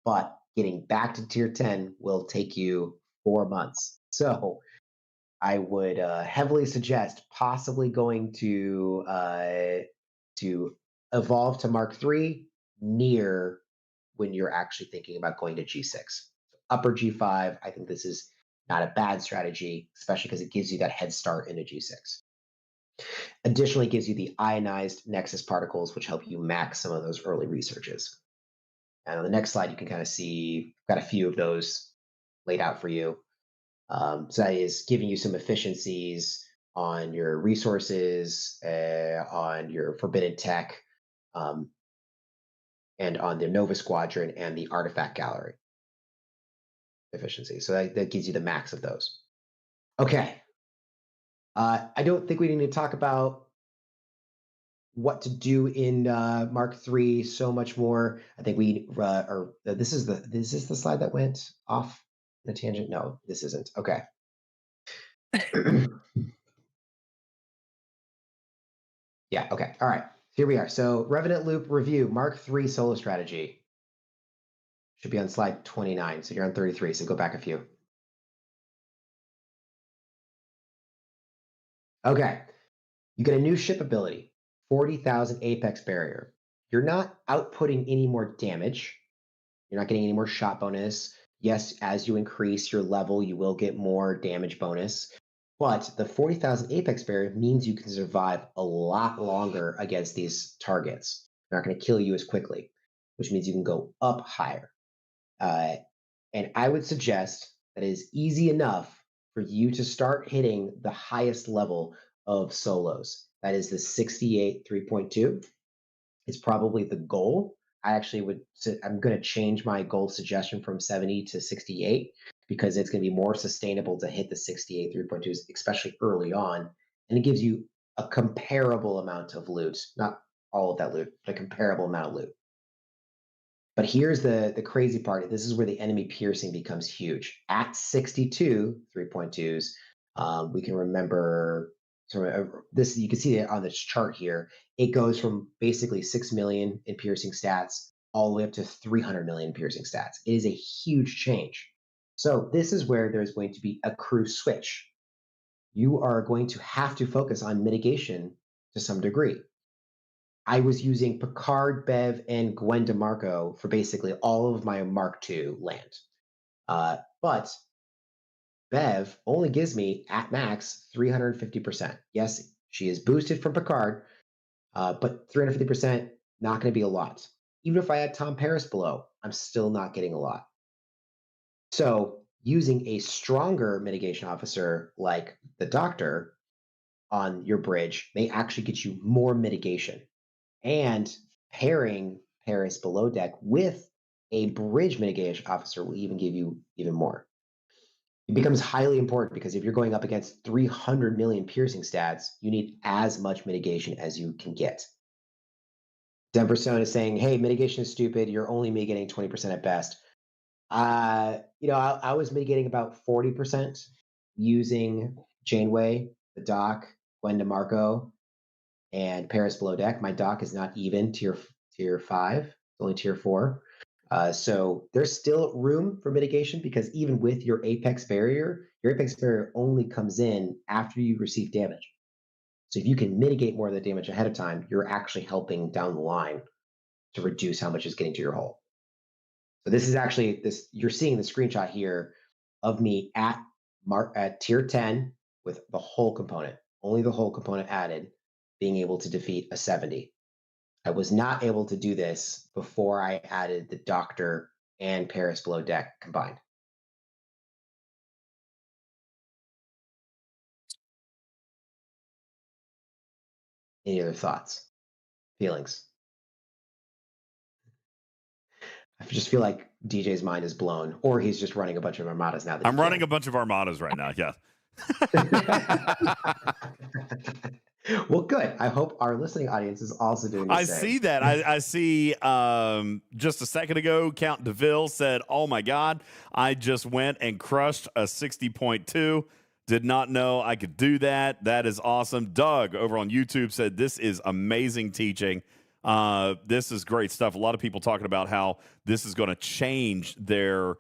But getting back to tier 10 will take you 4 months. So I would heavily suggest possibly going to evolve to Mark III near when you're actually thinking about going to G6. Upper G5, I think this is not a bad strategy, especially because it gives you that head start into G6. Additionally, it gives you the ionized Nexus particles, which help you max some of those early researches. And on the next slide, you can kind of see, I've got a few of those laid out for you. So that is giving you some efficiencies on your resources, on your forbidden tech, and on the Nova Squadron and the Artifact Gallery efficiency. So that gives you the max of those. Okay. I don't think we need to talk about what to do in Mark III so much more. I think we this is the slide that went off the tangent. No, this isn't. Okay. Yeah, okay. All right. Here we are. So Revenant Loop review, Mark III solo strategy. Should be on slide 29. So you're on 33. So go back a few. Okay. You get a new ship ability, 40,000 Apex Barrier. You're not outputting any more damage. You're not getting any more shot bonus. Yes, as you increase your level, you will get more damage bonus. But the 40,000 Apex Barrier means you can survive a lot longer against these targets. They're not going to kill you as quickly, which means you can go up higher. And I would suggest that it is easy enough for you to start hitting the highest level of solos. That is the 68 3.2. It's probably the goal. I'm going to change my goal suggestion from 70 to 68 because it's going to be more sustainable to hit the 68 3.2s, especially early on. And it gives you a comparable amount of loot, not all of that loot, but a comparable amount of loot. But here's the crazy part. This is where the enemy piercing becomes huge. At 62 3.2s, we can remember this. You can see it on this chart here. It goes from basically 6 million in piercing stats all the way up to 300 million piercing stats. It is a huge change. So this is where there's going to be a crew switch. You are going to have to focus on mitigation to some degree. I was using Picard, Bev, and Gwen DeMarco for basically all of my Mark II land. But Bev only gives me, at max, 350%. Yes, she is boosted from Picard, but 350%, not going to be a lot. Even if I had Tom Paris below, I'm still not getting a lot. So using a stronger mitigation officer like the Doctor on your bridge may actually get you more mitigation. And pairing Paris below deck with a bridge mitigation officer will even give you even more. It becomes highly important because if you're going up against 300 million piercing stats, you need as much mitigation as you can get. Denverstone is saying, hey, mitigation is stupid. You're only mitigating 20% at best. I was mitigating about 40% using Janeway, the Doc, Gwen DeMarco, and Paris below deck. My dock is not even tier 5, it's only tier 4. So there's still room for mitigation because even with your apex barrier only comes in after you receive damage. So if you can mitigate more of the damage ahead of time, you're actually helping down the line to reduce how much is getting to your hull. So this is actually you're seeing the screenshot here of me at tier 10 with the hull component, only the hull component added, being able to defeat a 70. I was not able to do this before I added the Doctor and Paris below deck combined. Any other thoughts, feelings? I just feel like DJ's mind is blown, or he's just running a bunch of armadas now. I'm running a bunch of armadas right now. Yeah. Well, good. I hope our listening audience is also doing the same. I see that. I see just a second ago, Count DeVille said, oh my God, I just went and crushed a 60.2. Did not know I could do that. That is awesome. Doug over on YouTube said, this is amazing teaching. This is great stuff. A lot of people talking about how this is going to change their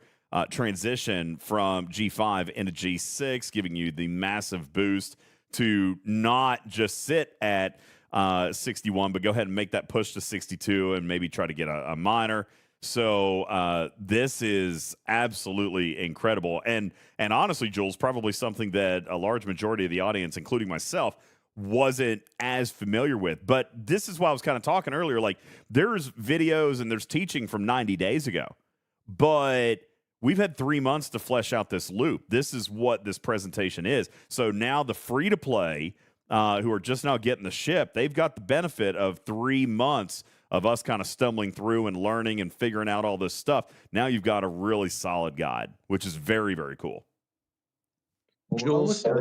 transition from G5 into G6, giving you the massive boost to not just sit at 61, but go ahead and make that push to 62 and maybe try to get a minor. So this is absolutely incredible. And honestly, Jules, probably something that a large majority of the audience, including myself, wasn't as familiar with. But this is why I was kind of talking earlier. Like, there's videos and there's teaching from 90 days ago. But we've had 3 months to flesh out this loop. This is what this presentation is. So now the free-to-play who are just now getting the ship, they've got the benefit of 3 months of us kind of stumbling through and learning and figuring out all this stuff. Now you've got a really solid guide, which is very, very cool. Jules, I'd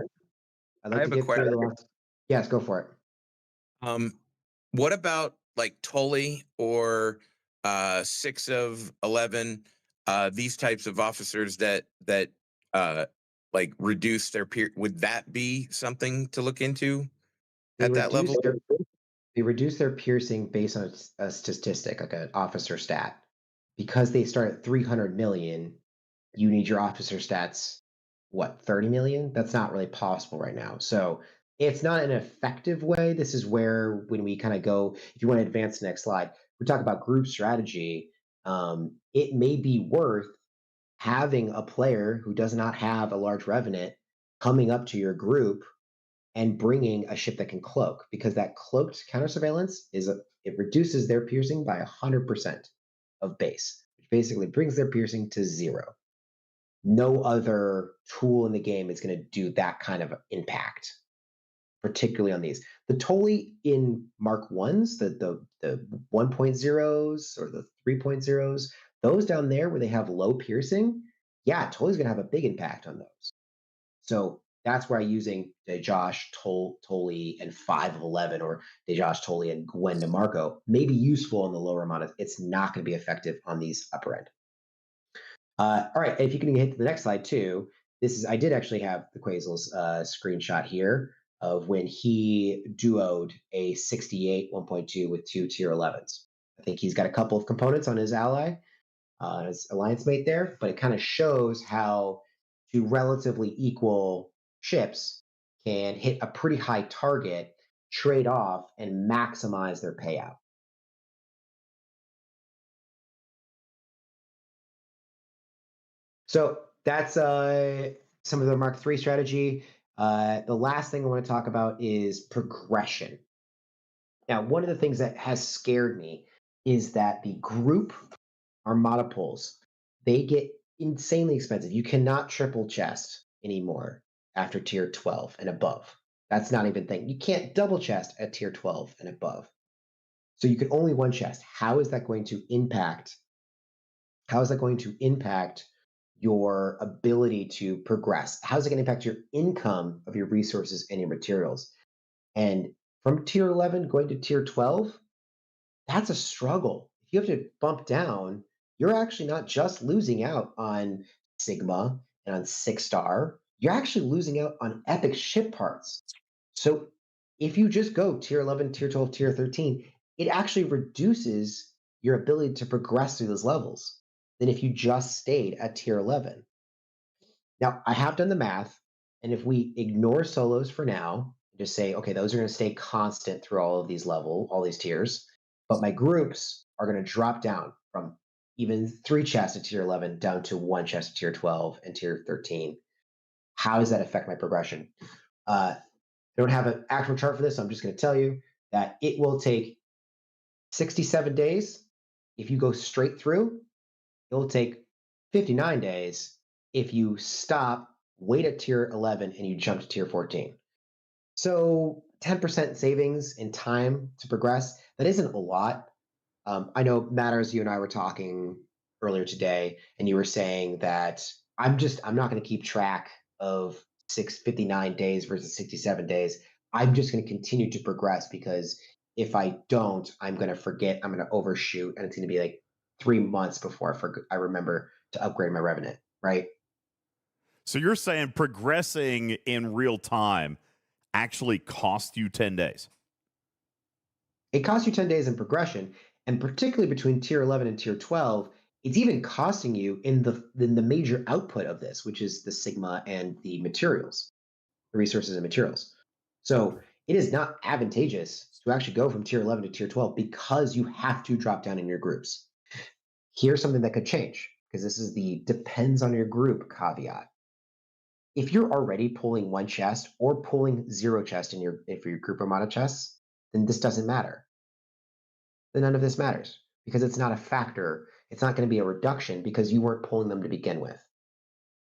like to get through the last. Yes, go for it. What about like Tully or 6 of 11? These types of officers that like reduce their peer. Would that be something to look into at that level? They reduce their piercing based on a statistic, like an officer stat. Because they start at 300 million, you need your officer stats, what, 30 million? That's not really possible right now. So it's not an effective way. This is where, when we kind of go, if you want to advance the next slide, we talk about group strategy. It may be worth having a player who does not have a large revenant coming up to your group and bringing a ship that can cloak, because that cloaked counter surveillance it reduces their piercing by 100% of base, which basically brings their piercing to 0. No other tool in the game is going to do that kind of impact, particularly on these. The Tolly in Mark 1s, the 1.0s or the 3.0s, those down there where they have low piercing, yeah, Tolly's going to have a big impact on those. So that's why using DeJosh, Tolly, and 5 of 11, or DeJosh, Tolly, and Gwen DeMarco may be useful in the lower amount. It's not going to be effective on these upper end. All right, if you can hit the next slide too, I did actually have the Quazel's screenshot here of when he duoed a 68 1.2 with 2 tier 11s. I think he's got a couple of components on his ally, his alliance mate there, but it kind of shows how two relatively equal ships can hit a pretty high target, trade off, and maximize their payout. So that's some of the Mark III strategy. The last thing I want to talk about is progression. Now, one of the things that has scared me is that the group Armada pulls, they get insanely expensive. You cannot triple chest anymore after tier 12 and above. That's not even a thing. You can't double chest at tier 12 and above. So you can only one chest. How is that going to impact? How is that going to impact your ability to progress? How is it going to impact your income of your resources and your materials? And from tier 11 going to tier 12, that's a struggle. If you have to bump down, you're actually not just losing out on Sigma and on 6-star, you're actually losing out on epic ship parts. So if you just go tier 11, tier 12, tier 13, it actually reduces your ability to progress through those levels than if you just stayed at tier 11. Now, I have done the math, and if we ignore solos for now, just say, okay, those are going to stay constant through all of these all these tiers, but my groups are going to drop down from even 3 chests at tier 11 down to 1 chest at tier 12 and tier 13. How does that affect my progression? I don't have an actual chart for this, so I'm just going to tell you that it will take 67 days if you go straight through. It will take 59 days if you stop, wait at tier 11, and you jump to tier 14. So 10% savings in time to progress, that isn't a lot. I know, Matters, you and I were talking earlier today, and you were saying that I'm not going to keep track of 659 days versus 67 days. I'm just going to continue to progress, because if I don't, I'm going to forget, I'm going to overshoot, and it's going to be like 3 months before I remember to upgrade my Revenant, right? So you're saying progressing in real time actually cost you 10 days? It costs you 10 days in progression, and particularly between tier 11 and tier 12, it's even costing you in the major output of this, which is the Sigma and the materials, the resources and materials. So it is not advantageous to actually go from tier 11 to tier 12 because you have to drop down in your groups. Here's something that could change, because this is the depends on your group caveat. If you're already pulling 1 chest or pulling 0 chest for your group Armada chests, then this doesn't matter. Then none of this matters, because it's not a factor. It's not going to be a reduction because you weren't pulling them to begin with.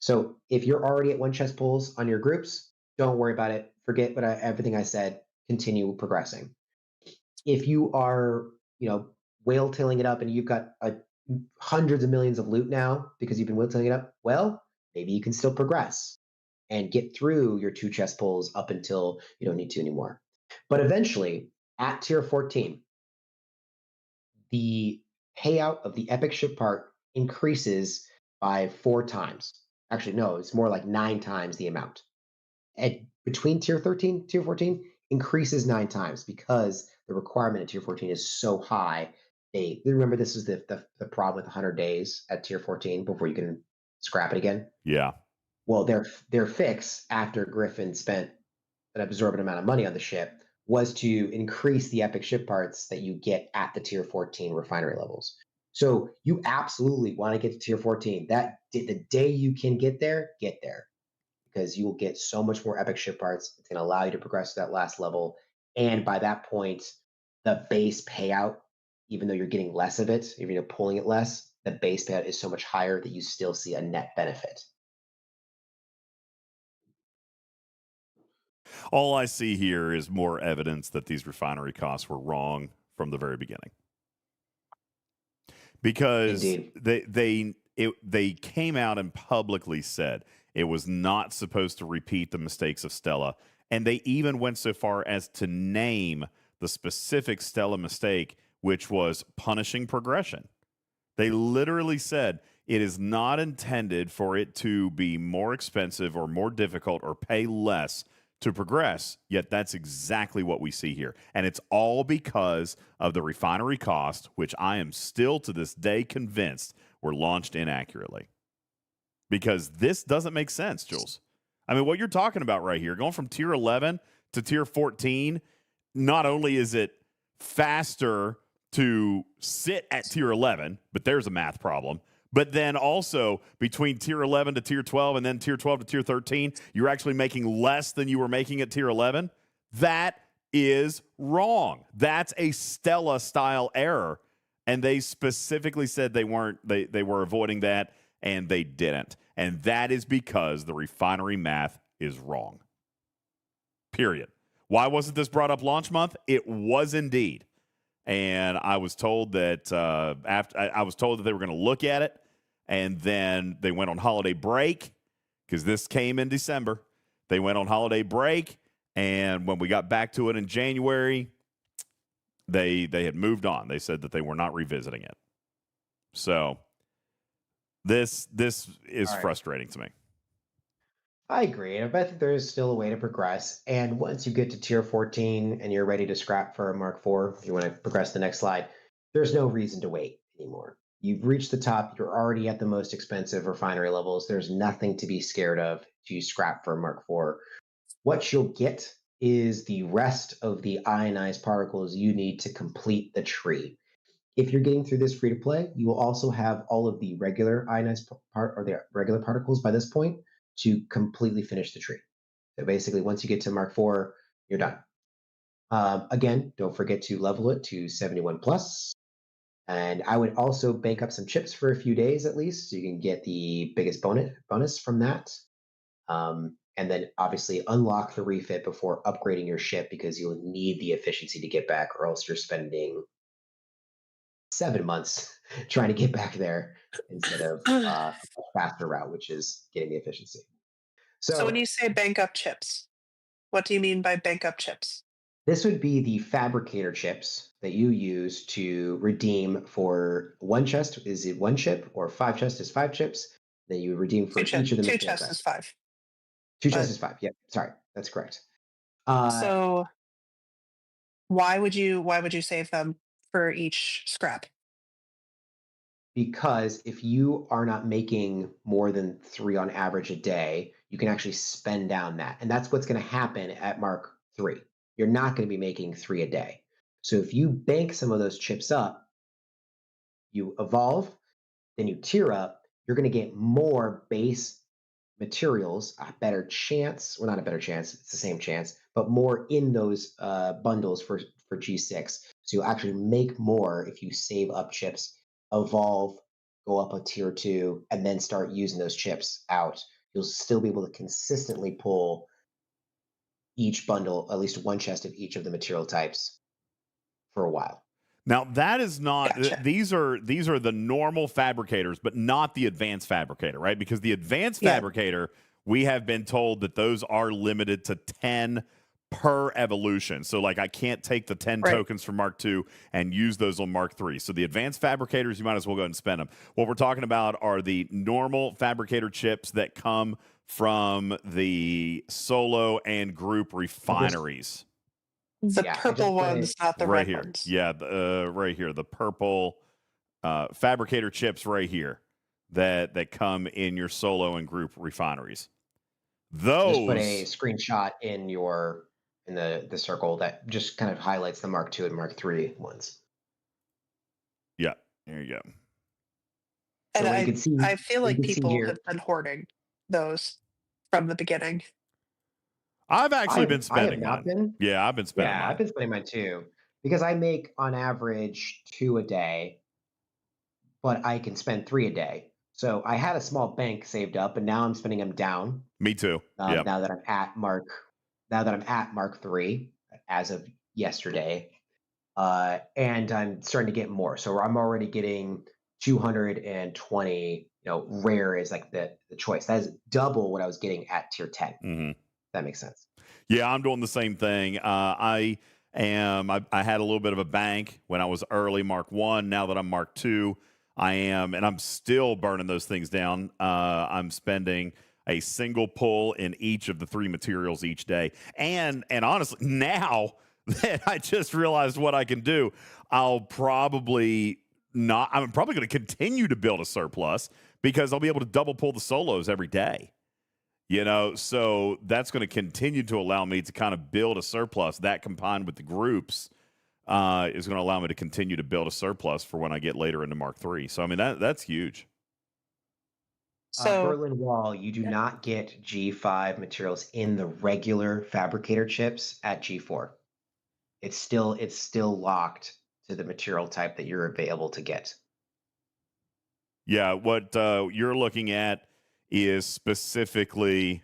So if you're already at 1 chest pulls on your groups, don't worry about it. Forget everything I said. Continue progressing. If you are, whale tailing it up and you've got hundreds of millions of loot now because you've been whale tailing it up, well, maybe you can still progress and get through your 2 chest pulls up until you don't need to anymore. But eventually, at tier 14, the payout of the epic ship part increases by 4 times. Actually, no, it's more like 9 times the amount. Between tier 13, tier 14, increases 9 times because the requirement at tier 14 is so high. They remember this is the problem with 100 days at tier 14 before you can scrap it again. Yeah. Well, their fix after Griffin spent an absorbent amount of money on the ship was to increase the epic ship parts that you get at the tier 14 refinery levels. So you absolutely want to get to tier 14. The day you can get there, because you will get so much more epic ship parts. It's going to allow you to progress to that last level. And by that point, the base payout, even though you're getting less of it, even though you're pulling it less, the base payout is so much higher that you still see a net benefit. All I see here is more evidence that these refinery costs were wrong from the very beginning. Because Indeed. they came out and publicly said it was not supposed to repeat the mistakes of Stella, and they even went so far as to name the specific Stella mistake, which was punishing progression. They literally said it is not intended for it to be more expensive or more difficult or pay less to progress, yet that's exactly what we see here. And it's all because of the refinery cost, which I am still to this day convinced were launched inaccurately. Because this doesn't make sense, Jules. I mean, what you're talking about right here, going from tier 11 to tier 14, not only is it faster to sit at tier 11, but there's a math problem. But then also between tier 11 to tier 12 and then tier 12 to tier 13, you're actually making less than you were making at tier 11. That is wrong. That's a Stella style error. And they specifically said they were avoiding that, and they didn't. And that is because the refinery math is wrong. Period. Why wasn't this brought up launch month? It was indeed. And I was told that I was told that they were going to look at it, and then they went on holiday break because this came in December. They went on holiday break, and when we got back to it in January, they had moved on. They said that they were not revisiting it. So this is frustrating to me. I agree. And I think there is still a way to progress. And once you get to tier 14 and you're ready to scrap for a Mark IV, if you want to progress the next slide, there's no reason to wait anymore. You've reached the top. You're already at the most expensive refinery levels. There's nothing to be scared of to scrap for a Mark IV. What you'll get is the rest of the ionized particles you need to complete the tree. If you're getting through this free to play, you will also have all of the regular ionized the regular particles by this point to completely finish the tree. So basically, once you get to Mark IV, you're done. Again, don't forget to level it to 71 plus. And I would also bank up some chips for a few days at least, so you can get the biggest bonus from that. And then obviously unlock the refit before upgrading your ship because you'll need the efficiency to get back, or else you're spending 7 months trying to get back there instead of a faster route, which is getting the efficiency. So when you say bank up chips, what do you mean by bank up chips? This would be the fabricator chips that you use to redeem for one chest. Is it one chip, or 5 chests is 5 chips? Then you redeem for each of the 2 chests is 5. 2 chests is 5. Yep, sorry, that's correct. So why would you save them for each scrap? Because if you are not making more than 3 on average a day, you can actually spend down that. And that's what's going to happen at Mark III. You're not going to be making 3 a day. So if you bank some of those chips up, you evolve, then you tier up, you're going to get more base materials, a better chance. Well, not a better chance, it's the same chance, but more in those bundles for G6. So you'll actually make more if you save up chips, evolve, go up a tier 2, and then start using those chips out. You'll still be able to consistently pull each bundle, at least one chest of each of the material types for a while. Now that is not. Gotcha. These are the normal fabricators, but not the advanced fabricator, right? Because the advanced fabricator, we have been told that those are limited to 10 per evolution. So like I can't take the 10 tokens from Mark II and use those on Mark III. So the advanced fabricators, you might as well go ahead and spend them. What we're talking about are the normal fabricator chips that come from the solo and group refineries. The Yeah, I just purple put ones, it not the right red here. ones. Yeah, right here. The purple fabricator chips right here that come in your solo and group refineries. just put a Those, screenshot in the circle that just kind of highlights the Mark II and Mark III ones. yeah, there you go. And So what you can see, I feel what you like can see people here, have been hoarding those from the beginning. I've actually been I have spending not mine. been. Yeah, I've been spending Yeah, I've mine. been spending mine too because I make on average 2 a day, but I can spend 3 a day. So I had a small bank saved up, and now I'm spending them down. Me too. Yeah. Now that I'm at Mark III as of yesterday, and I'm starting to get more. So I'm already getting 220. Rare is like the choice. That is double what I was getting at tier 10. Mm-hmm. That makes sense. Yeah, I'm doing the same thing. I had a little bit of a bank when I was early Mark 1. Now that I'm Mark 2, I am, and I'm still burning those things down. I'm spending a single pull in each of the 3 materials each day. And honestly, now that I just realized what I can do, I'm probably going to continue to build a surplus because I'll be able to double pull the solos every day. So that's going to continue to allow me to kind of build a surplus. That combined with the groups is going to allow me to continue to build a surplus for when I get later into Mark III. So, I mean, that's huge. So Berlin Wall, you do not get G5 materials in the regular fabricator chips at G4. It's still locked to the material type that you're available to get. Yeah, what you're looking at is specifically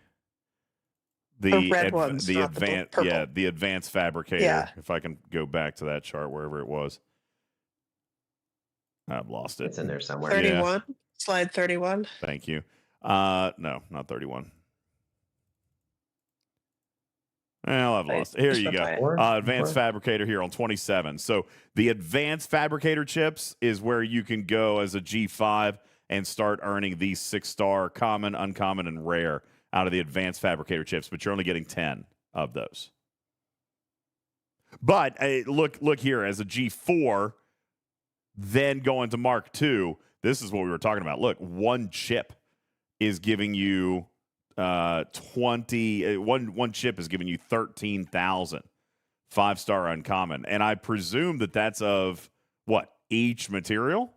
the red ones, not the purple. the advanced fabricator. Yeah. If I can go back to that chart wherever it was. I've lost it. It's in there somewhere. 31. Yeah. Slide 31. Thank you. No, not 31. Well, I've lost it. Here you go. Advanced fabricator here on 27. So the advanced fabricator chips is where you can go as a G5 and start earning these 6-star common, uncommon, and rare out of the advanced fabricator chips, but you're only getting 10 of those. But look here, as a G4, then going to Mark II, this is what we were talking about. Look, one chip is giving you 20. One chip is giving you 13,000 5-star uncommon, and I presume that's of what, each material?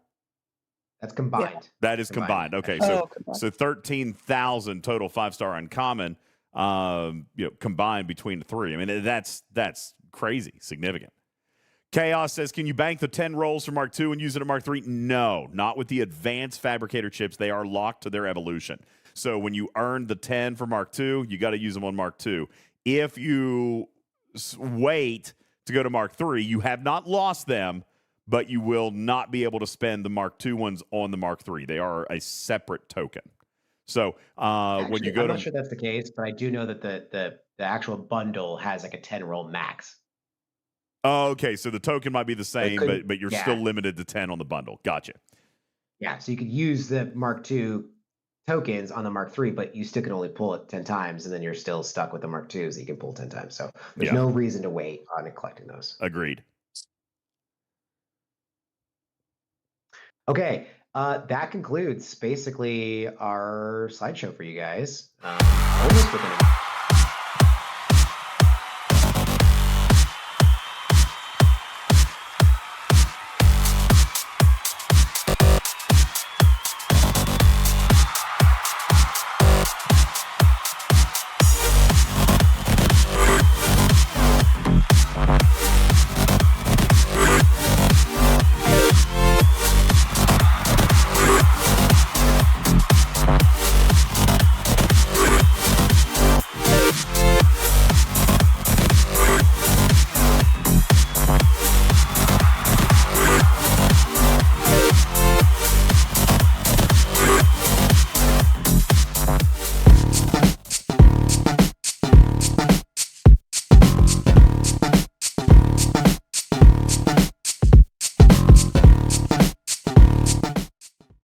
That's combined. Yeah. That is combined. Okay, so 13,000 total 5-star uncommon, combined between the 3. I mean, that's crazy significant. Chaos says, can you bank the 10 rolls from Mark II and use it at Mark III? No, not with the advanced fabricator chips. They are locked to their evolution. So when you earn the 10 for Mark II, you got to use them on Mark II. If you wait to go to Mark III, you have not lost them, but you will not be able to spend the Mark II ones on the Mark III. They are a separate token. So Actually, when you go I'm not sure that's the case, but I do know that the actual bundle has like a 10 roll max. Oh, okay, so the token might be the same, but you're still limited to 10 on the bundle. Gotcha. Yeah, so you could use the Mark II tokens on the Mark III, but you still can only pull it 10 times, and then you're still stuck with the Mark IIs that you can pull 10 times. So there's no reason to wait on collecting those. Agreed. Okay, that concludes basically our slideshow for you guys. Almost within